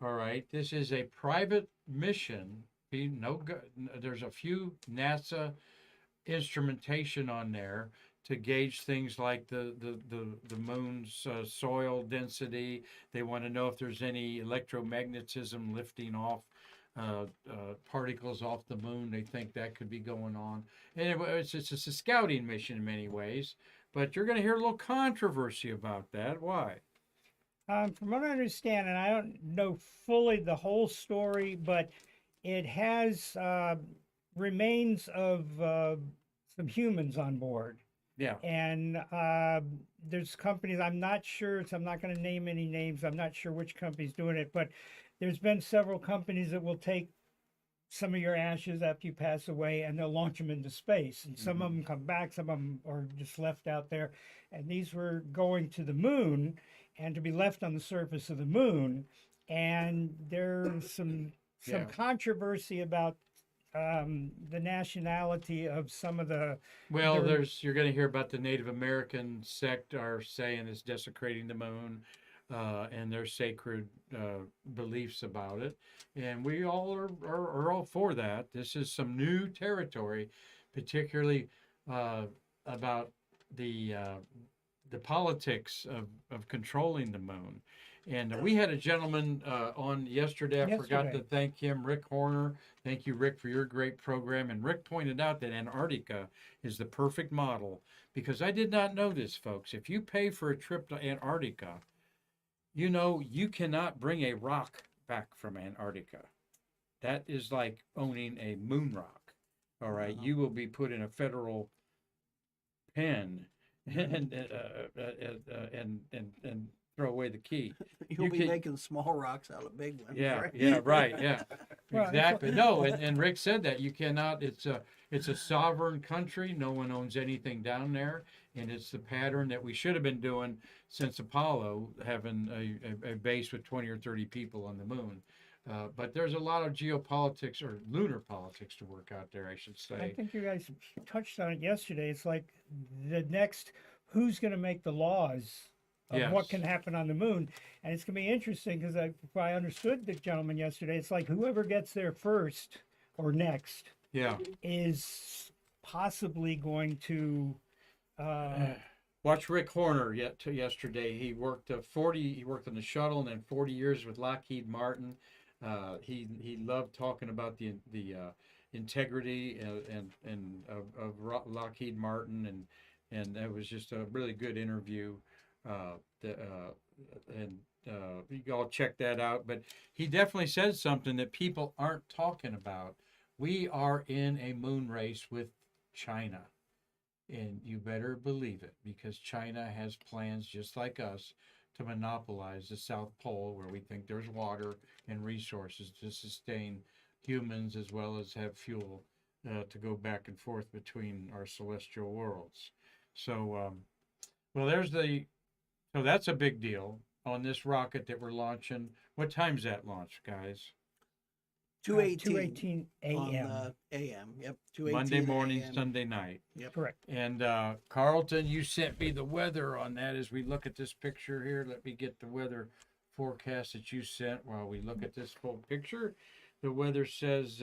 All right, this is a private mission. There's a few NASA instrumentation on there to gauge things like the moon's soil density. They want to know if there's any electromagnetism lifting off particles off the moon. They think that could be going on. And it's a scouting mission in many ways. But you're going to hear a little controversy about that. Why? From what I understand, and I don't know fully the whole story, but it has remains of some humans on board. Yeah. And there's companies, I'm not sure, so I'm not going to name any names. I'm not sure which company's doing it, but there's been several companies that will take some of your ashes after you pass away and they'll launch them into space. And some of them come back, some of them are just left out there. And these were going to the moon and to be left on the surface of the moon. And there's some Yeah. controversy about the nationality of some of the Well, There- you're going to hear about the Native American sect are saying it's desecrating the moon, and their sacred beliefs about it, and we all are all for that. This is some new territory, particularly about the politics of controlling the moon. And we had a gentleman on yesterday. I forgot to Yesterday. thank him, Rick Horner. Thank you, Rick, for your great program. And Rick pointed out that Antarctica is the perfect model because I did not know this, folks. If you pay for a trip to Antarctica, you know you cannot bring a rock back from Antarctica. That is like owning a moon rock. All right, Wow. you will be put in a federal pen and throw away the key. You'll You be can- making small rocks out of big ones. Yeah, right? yeah, right, yeah, Well, exactly. No, and Rick said that you cannot. It's a sovereign country. No one owns anything down there, and it's the pattern that we should have been doing since Apollo, having a base with 20 or 30 people on the moon. But there's a lot of geopolitics or lunar politics to work out there, I should I say. think you guys touched on it yesterday. It's like the next, who's going to make the laws of what Yes. can happen on the moon? And it's going to be interesting because if I understood the gentleman yesterday, it's like whoever gets there first or next Yeah. is possibly going to. Watch Rick Horner yesterday. He worked He worked on the shuttle and then 40 years with Lockheed Martin. He loved talking about the integrity and of Lockheed Martin, and that was just a really good interview. You can all check that out. But he definitely said something that people aren't talking about. We are in a moon race with China. And you better believe it, because China has plans just like us to monopolize the South Pole, where we think there's water and resources to sustain humans as well as have fuel to go back and forth between our celestial worlds. So, so that's a big deal on this rocket that we're launching. What time's that launch, guys? 2:18 2:18 on a.m. the AM. Yep, 2:18 Monday morning, AM. Sunday night. Yep. Correct. And Carleton, you sent me the weather on that as we look at this picture here. Let me get the weather forecast that you sent while we look at this full picture. The weather says,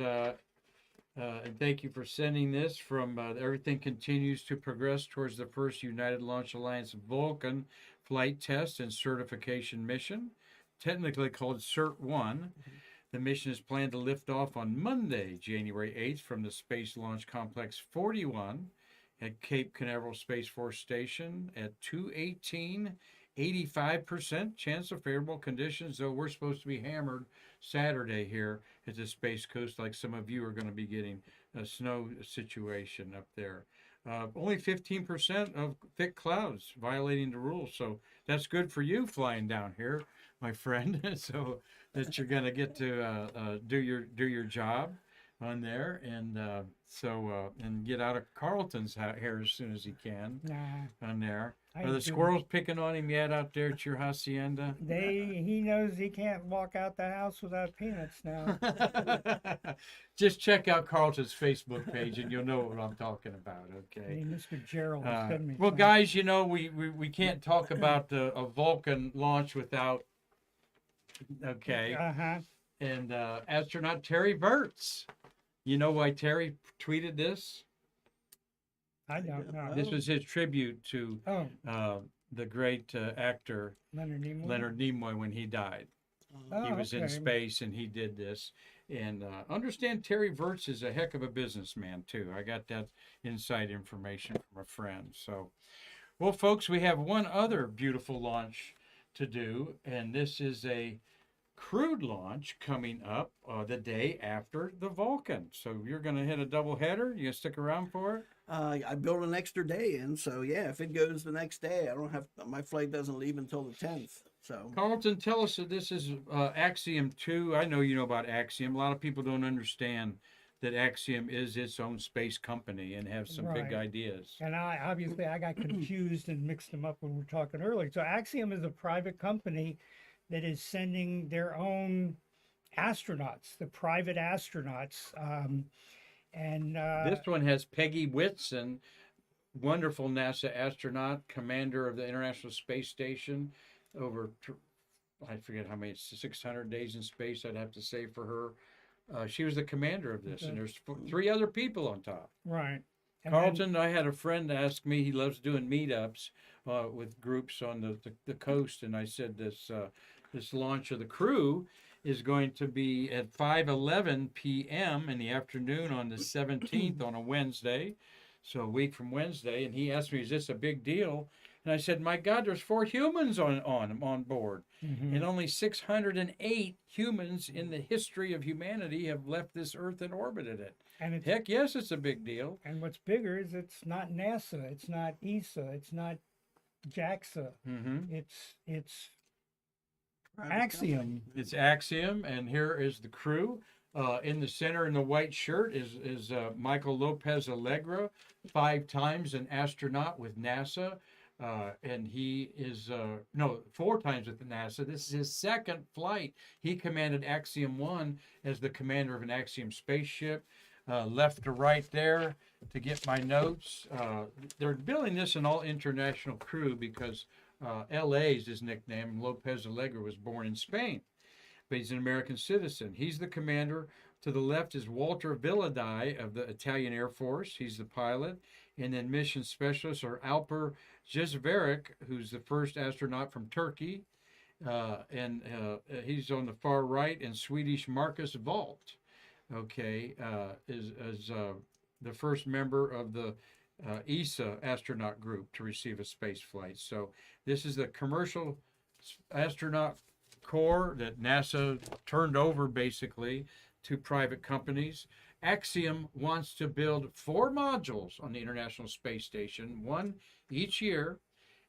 and thank you for sending this, from everything continues to progress towards the first United Launch Alliance Vulcan flight test and certification mission, technically called CERT 1. The mission is planned to lift off on Monday, January 8th, from the Space Launch Complex 41 at Cape Canaveral Space Force Station at 2:18. 85% chance of favorable conditions, though we're supposed to be hammered Saturday here at the Space Coast, like some of you are going to be getting a snow situation up there. Only 15% of thick clouds, violating the rules. So that's good for you flying down here, my friend. So that you're going to get to do your job on there, and and get out of Carleton's hair as soon as he can Nah, on there. I Are the do. squirrels picking on him yet out there at your hacienda? He knows he can't walk out the house without peanuts now. Just check out Carleton's Facebook page and you'll know what I'm talking about, okay? Hey, Mr. Gerald will send me Well, some. guys, we can't talk about a Vulcan launch without, okay, Uh-huh. and astronaut Terry Virts. You know why Terry tweeted this? I don't know. This was his tribute to Oh, the great actor Leonard Nimoy. Leonard Nimoy when he died. Oh, He was in okay. space and he did this. And understand Terry Virts is a heck of a businessman too. I got that inside information from a friend. So, well, folks, we have one other beautiful launch to do, and this is a crewed launch coming up the day after the Vulcan. So you're going to hit a double header. You going to stick around for it? I built an extra day in, so yeah, if it goes the next day, I don't have my flight doesn't leave until the 10th. So Carleton, tell us that this is Axiom 2. I know you know about Axiom. A lot of people don't understand that Axiom is its own space company and have some big Right. ideas. And I got confused and mixed them up when we were talking earlier. So Axiom is a private company that is sending their own astronauts, the private astronauts. This one has Peggy Whitson, wonderful NASA astronaut, commander of the International Space Station, I forget how many, 600 days in space, I'd have to say, for her. She was the commander of this, and there's 3 other people on top. right. And Carleton, I had a friend ask me, he loves doing meetups with groups on the coast, and I said this launch of the crew is going to be at 5:11 p.m. in the afternoon on the 17th on a Wednesday, so a week from Wednesday. And he asked me, is this a big deal? And I said, my God, there's 4 humans on board. Mhm. And only 608 humans in the history of humanity have left this Earth and orbited it. And it's, Heck yes, it's a big deal. and what's bigger is it's not NASA, it's not ESA, it's not JAXA. Mm-hmm. It's private Axiom. company. It's Axiom, and here is the crew. In the center in the white shirt is Michael Lopez Allegra, 5 times an astronaut with NASA. And he is 4 times with NASA. This is his 2nd flight. He commanded Axiom 1 as the commander of an Axiom spaceship. Left to right there to get my notes. They're billing this an all international crew because LA is his nickname. Lopez Allegra was born in Spain, but he's an American citizen. He's the commander. To the left is Walter Villadai of the Italian Air Force. He's the pilot. And then mission specialists are Alper Jezverik, who's the first astronaut from Turkey. And he's on the far right. And Swedish Marcus Volt, okay, is the first member of the ESA astronaut group to receive a space flight. So this is the commercial astronaut corps that NASA turned over basically to private companies. Axiom wants to build 4 modules on the International Space Station, one each year,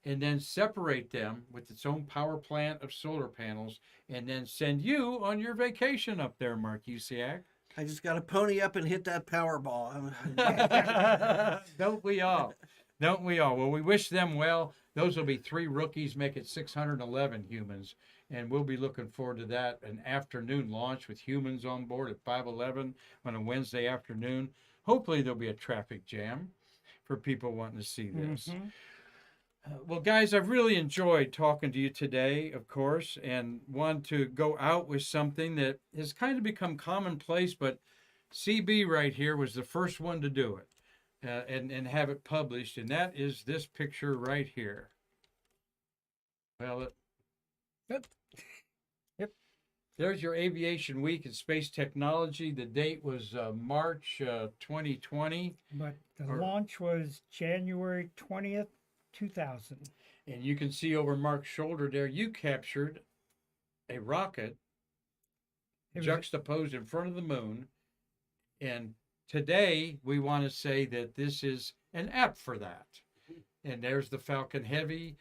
and then separate them with its own power plant of solar panels, and then send you on your vacation up there, Mark Usciak. I just got to pony up and hit that Powerball. Don't we all? Don't we all? Well, we wish them well. Those will be 3 rookies, make it 611 humans. And we'll be looking forward to that. An afternoon launch with humans on board at 5:11 on a Wednesday afternoon. Hopefully there'll be a traffic jam for people wanting to see this. Mhm. Well, guys, I've really enjoyed talking to you today, of course, and want to go out with something that has kind of become commonplace, but CB right here was the first one to do it and have it published, and that is this picture right here. Well, Yep. Yep. There's your Aviation Week in Space Technology. The date was March 2020. But the Or- launch was January 20th, 2000. And you can see over Mark's shoulder there, you captured a rocket It was- juxtaposed in front of the moon. And today we want to say that this is an app for that. And there's the Falcon Heavy,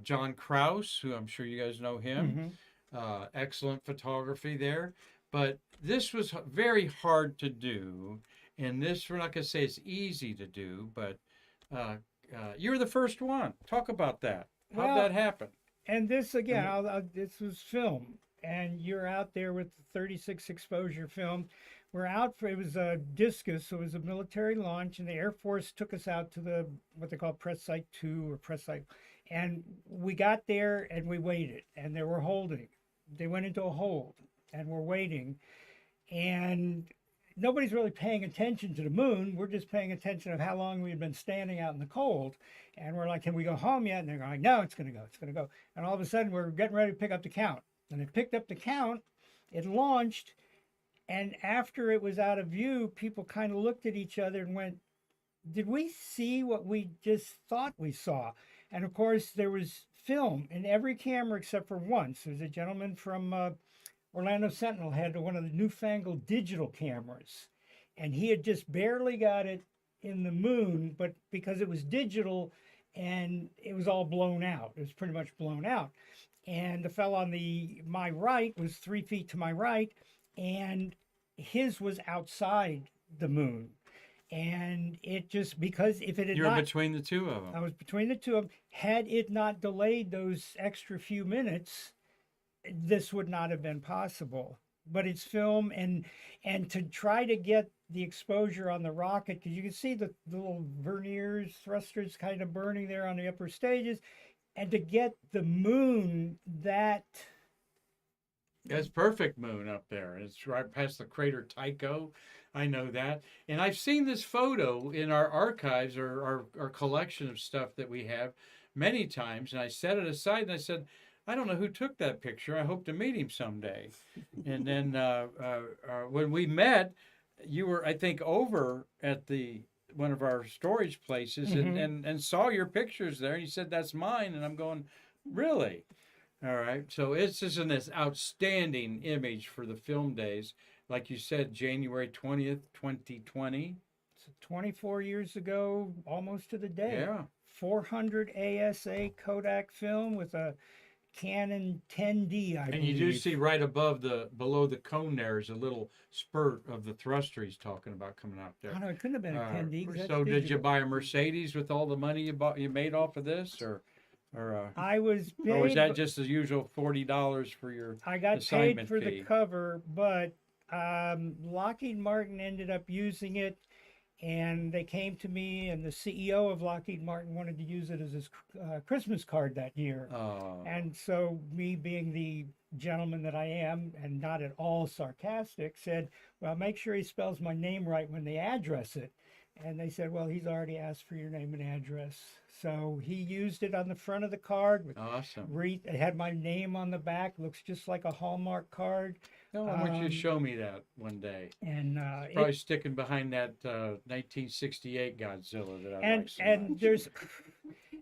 John Krause, who I'm sure you guys know him. Mhm. Excellent photography there. But this was very hard to do. And this, we're not going to say it's easy to do, but you're the first one. Talk about that. How'd Well, that happen? And this again, this was film, and you're out there with the 36 exposure film. We're out for, it was a discus, so it was a military launch, and the Air Force took us out to the what they call Press Site 2 or Press Site, and we got there and we waited, and they were holding. They went into a hold, and we're waiting, and nobody's really paying attention to the moon. We're just paying attention of how long we had been standing out in the cold. And we're like, can we go home yet? And they're going, no, it's going to go. It's going to go. And all of a sudden, we're getting ready to pick up the count. And it picked up the count. It launched. And after it was out of view, people kind of looked at each other and went, did we see what we just thought we saw? And of course, there was film in every camera except for once. There was a gentleman from Orlando Sentinel had one of the newfangled digital cameras, and he had just barely got it in the moon, but because it was digital and it was all blown out, it was pretty much blown out. And the fellow on my right was 3 feet to my right, and his was outside the moon. And it just, because if it had You're not, between the two of them. I was between the two of them, had it not delayed those extra few minutes, this would not have been possible. But it's film, and to try to get the exposure on the rocket, because you can see the little verniers, thrusters kind of burning there on the upper stages, and to get the moon that That's perfect moon up there. It's right past the crater Tycho. I know that. And I've seen this photo in our archives or our collection of stuff that we have many times. And I set it aside and I said, I don't know who took that picture. I hope to meet him someday. And then when we met, you were, I think, over at one of our storage places and saw your pictures there. And you said, that's mine. And I'm going, really? All right. So it's just an outstanding image for the film days. Like you said, January 20th, 2020. 24 years ago, almost to the day. Yeah. 400 ASA Kodak film with a Canon 10D, I believe. And you do see right below the cone there is a little spurt of the thruster he's talking about coming out there. Oh, no, it couldn't have been a 10D. 'cause that's So did you digital. buy a Mercedes with all the money you made off of this, or I was paid, or was that just the usual $40 for your? I got paid assignment for fee? the cover, but Lockheed Martin ended up using it, and they came to me, and the CEO of Lockheed Martin wanted to use it as his Christmas card that year. Oh, And so, me being the gentleman that I am, and not at all sarcastic, said, well, make sure he spells my name right when they address it. And they said, well, he's already asked for your name and address. So he used it on the front of the card. With awesome. it had my name on the back, looks just like a Hallmark card. No, I want you to show me that one day. And Probably sticking behind that 1968 Godzilla that I like so and much. there's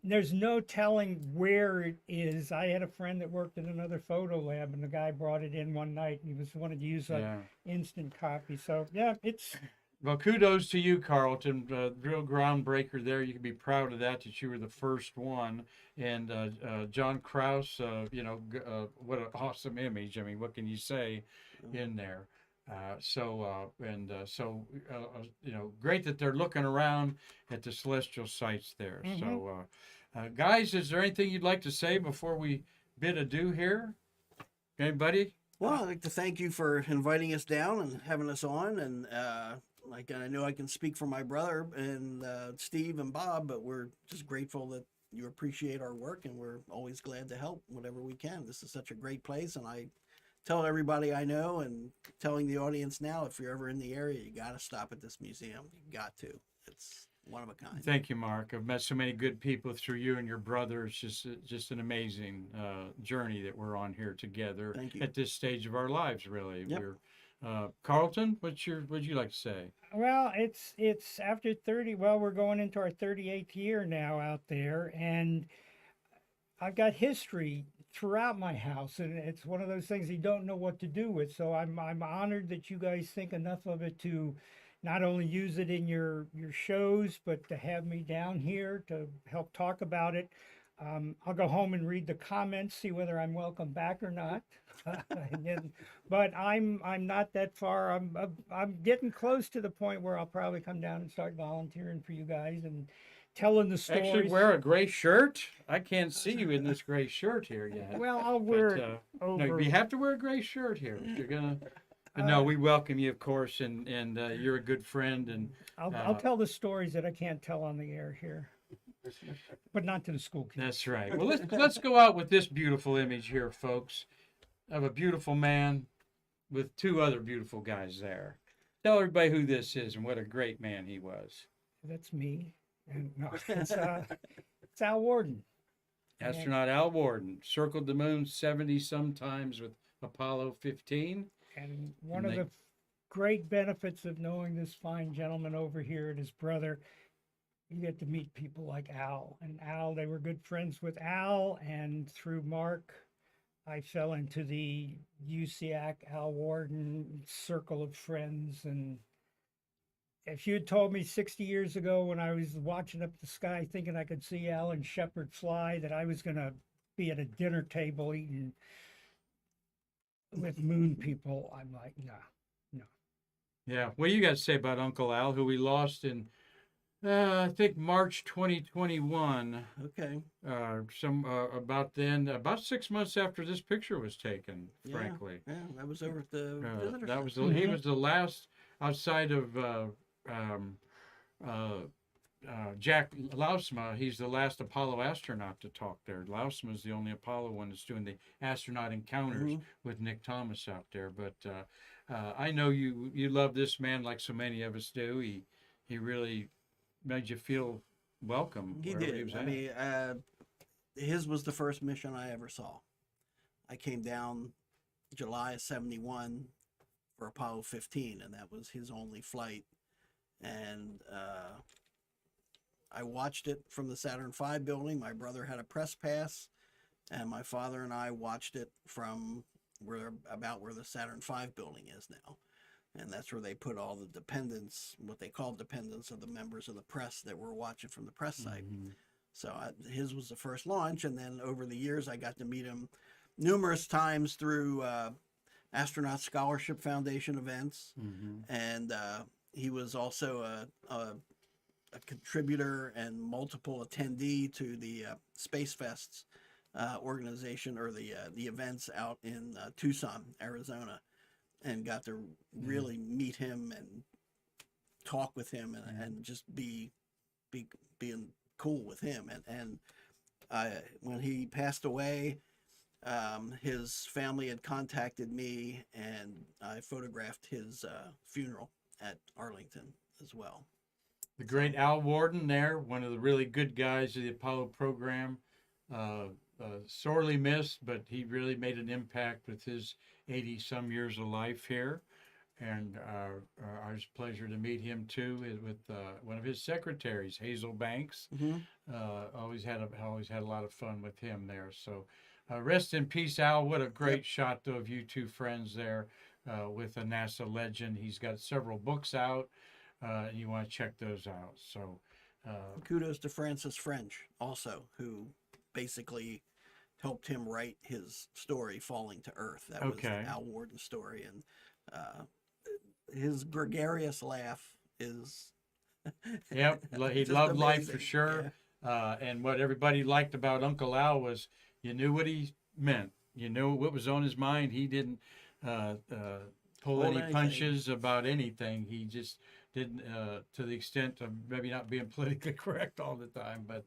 there's no telling where it is. I had a friend that worked in another photo lab, and the guy brought it in one night, and he wanted to use a Yeah. instant copy. So yeah, it's Well, kudos to you, Carleton. Real groundbreaker there. You can be proud of that you were the first one. And John Krause, what an awesome image. I mean, what can you say in there? Great that they're looking around at the celestial sites there. Mhm. So, guys, is there anything you'd like to say before we bid adieu here? Anybody? Well, I'd like to thank you for inviting us down and having us on. And I know I can speak for my brother and Steve and Bob, but we're just grateful that you appreciate our work, and we're always glad to help whatever we can. This is such a great place, and I tell everybody I know, and telling the audience now, if you're ever in the area, you got to stop at this museum. You got to. It's one of a kind. Thank you, Mark. I've met so many good people through you and your brother. It's just an amazing journey that we're on here together. Thank you. At this stage of our lives, really. Yep. Carleton, what'd you like to say? well, it's after 30. Well, we're going into our 38th year now out there, and I've got history throughout my house, and it's one of those things you don't know what to do with. So I'm honored that you guys think enough of it to not only use it in your shows, but to have me down here to help talk about it. I'll go home and read the comments, see whether I'm welcome back or not. But I'm not that far. I'm getting close to the point where I'll probably come down and start volunteering for you guys and telling the stories. Actually, wear a gray shirt. I can't see you in this gray shirt here yet. Well, I'll wear But, it no, over. you have to wear a gray shirt here if you're gonna. But no, we welcome you, of course, and you're a good friend. And I'll tell the stories that I can't tell on the air here, but not to the school kids. that's right. Well, let's go out with this beautiful image here, folks, of a beautiful man with two other beautiful guys there. Tell everybody who this is and what a great man he was. That's me. And no, it's Al Warden. Astronaut Al Warden circled the moon 70 sometimes with Apollo 15. And one And of the great benefits of knowing this fine gentleman over here and his brother, you get to meet people like Al. And Al, they were good friends with Al, and through Mark, I fell into the Usciak Al Warden circle of friends. And if you had told me 60 years ago when I was watching up the sky thinking I could see Alan Shepard fly that I was going to be at a dinner table eating with moon people, I'm like, no. Yeah. What do you got to say about Uncle Al, who we lost in, I think, March 2021? Okay. About 6 months after this picture was taken, Yeah. frankly. Yeah, that was over at the visitor That was center. he was the last outside of Jack Lausma. He's the last Apollo astronaut to talk there. Lausma is the only Apollo one that's doing the astronaut encounters with Nick Thomas out there. But I know you love this man like so many of us do. He really made you feel welcome. He wherever did. was I at. mean, his was the first mission I ever saw. I came down July of '71 for Apollo 15, and that was his only flight. And I watched it from the Saturn V building. My brother had a press pass, and my father and I watched it from where the Saturn V building is now. And that's where they put all the dependents, what they call dependents of the members of the press that were watching from the press site. So his was the first launch, and then over the years I got to meet him numerous times through Astronaut Scholarship Foundation events, and he was also a contributor and multiple attendee to the Space Fests organization, or the events out in Tucson, Arizona, and got to really meet him and talk with him and just being cool with him. And when he passed away, his family had contacted me, and I photographed his funeral at Arlington as well. The great Al Warden there, one of the really good guys of the Apollo program. Sorely missed, but he really made an impact with his 80-some years of life here. and ours pleasure to meet him too with one of his secretaries, Hazel Banks. Always had a lot of fun with him there. So rest in peace, Al. What a great shot though of you two friends there with a NASA legend. He's got several books out, and you want to check those out. So Kudos to Francis French also, who basically helped him write his story, Falling to Earth. That was Al Warden's story, and his gregarious laugh is yep, he just loved life amazing. for sure. Yeah. And what everybody liked about Uncle Al was you knew what he meant. You knew what was on his mind. He didn't pull any anything. punches about anything. He just didn't, to the extent of maybe not being politically correct all the time. But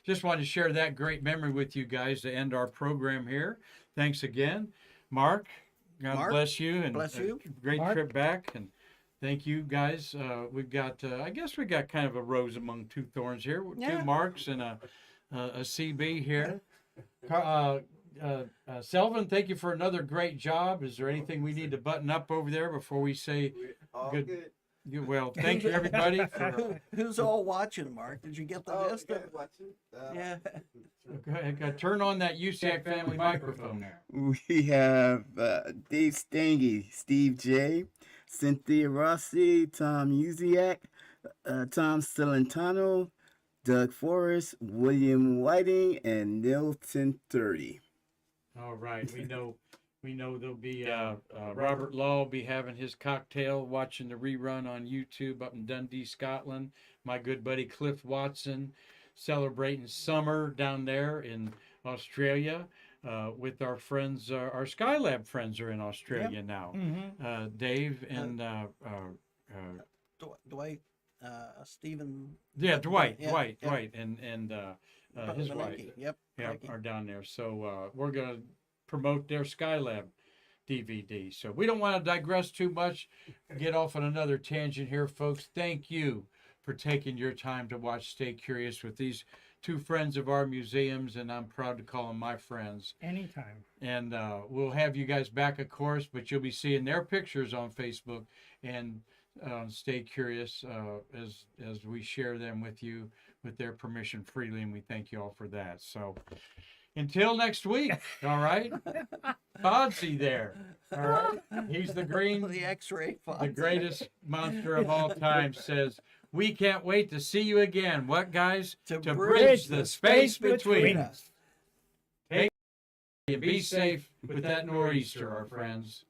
just wanted to share that great memory with you guys to end our program here. Thanks again, Mark. God bless you, and bless you. Great Mark. trip back, and thank you guys. We've got, I guess we got kind of a rose among two thorns here. Yeah. Two Marks and a CB here. Selvin, thank you for another great job. Is there anything we need to button up over there before we say We're all good? good. Well, thank you everybody. For, Who's all watching, Mark? Did you get the Oh, list? you guys watching? Yeah. go ahead, turn on that Usciak family microphone there. We have Dave Stange, Steve J, Cynthia Rossi, Tom Usciak, Tom Celentano, Doug Forrest, William Whiting, and Nilton 30. All right, we know there'll be Robert Law will be having his cocktail, watching the rerun on YouTube up in Dundee, Scotland. My good buddy Cliff Watson celebrating summer down there in Australia with our friends. Our Skylab friends are in Australia now. Dave and Dwight, Stephen. Dwight, Yeah, Dwight, yeah. Dwight, and his wife. Malinky. Yep. Malinky. Are down there. So we're going to promote their Skylab DVD. So we don't want to digress too much, get off on another tangent here, folks. Thank you for taking your time to watch Stay Curious with these two friends of our museums, and I'm proud to call them my friends. Anytime. And we'll have you guys back, of course, but you'll be seeing their pictures on Facebook and Stay Curious as we share them with you with their permission freely, and we thank you all for that. So until next week, all right? Fodsy there, all right? He's the green, The X-ray. the greatest monster of all time, says, we can't wait to see you again. What, guys? To bridge the space between us. us. Be safe with that nor'easter, our friends.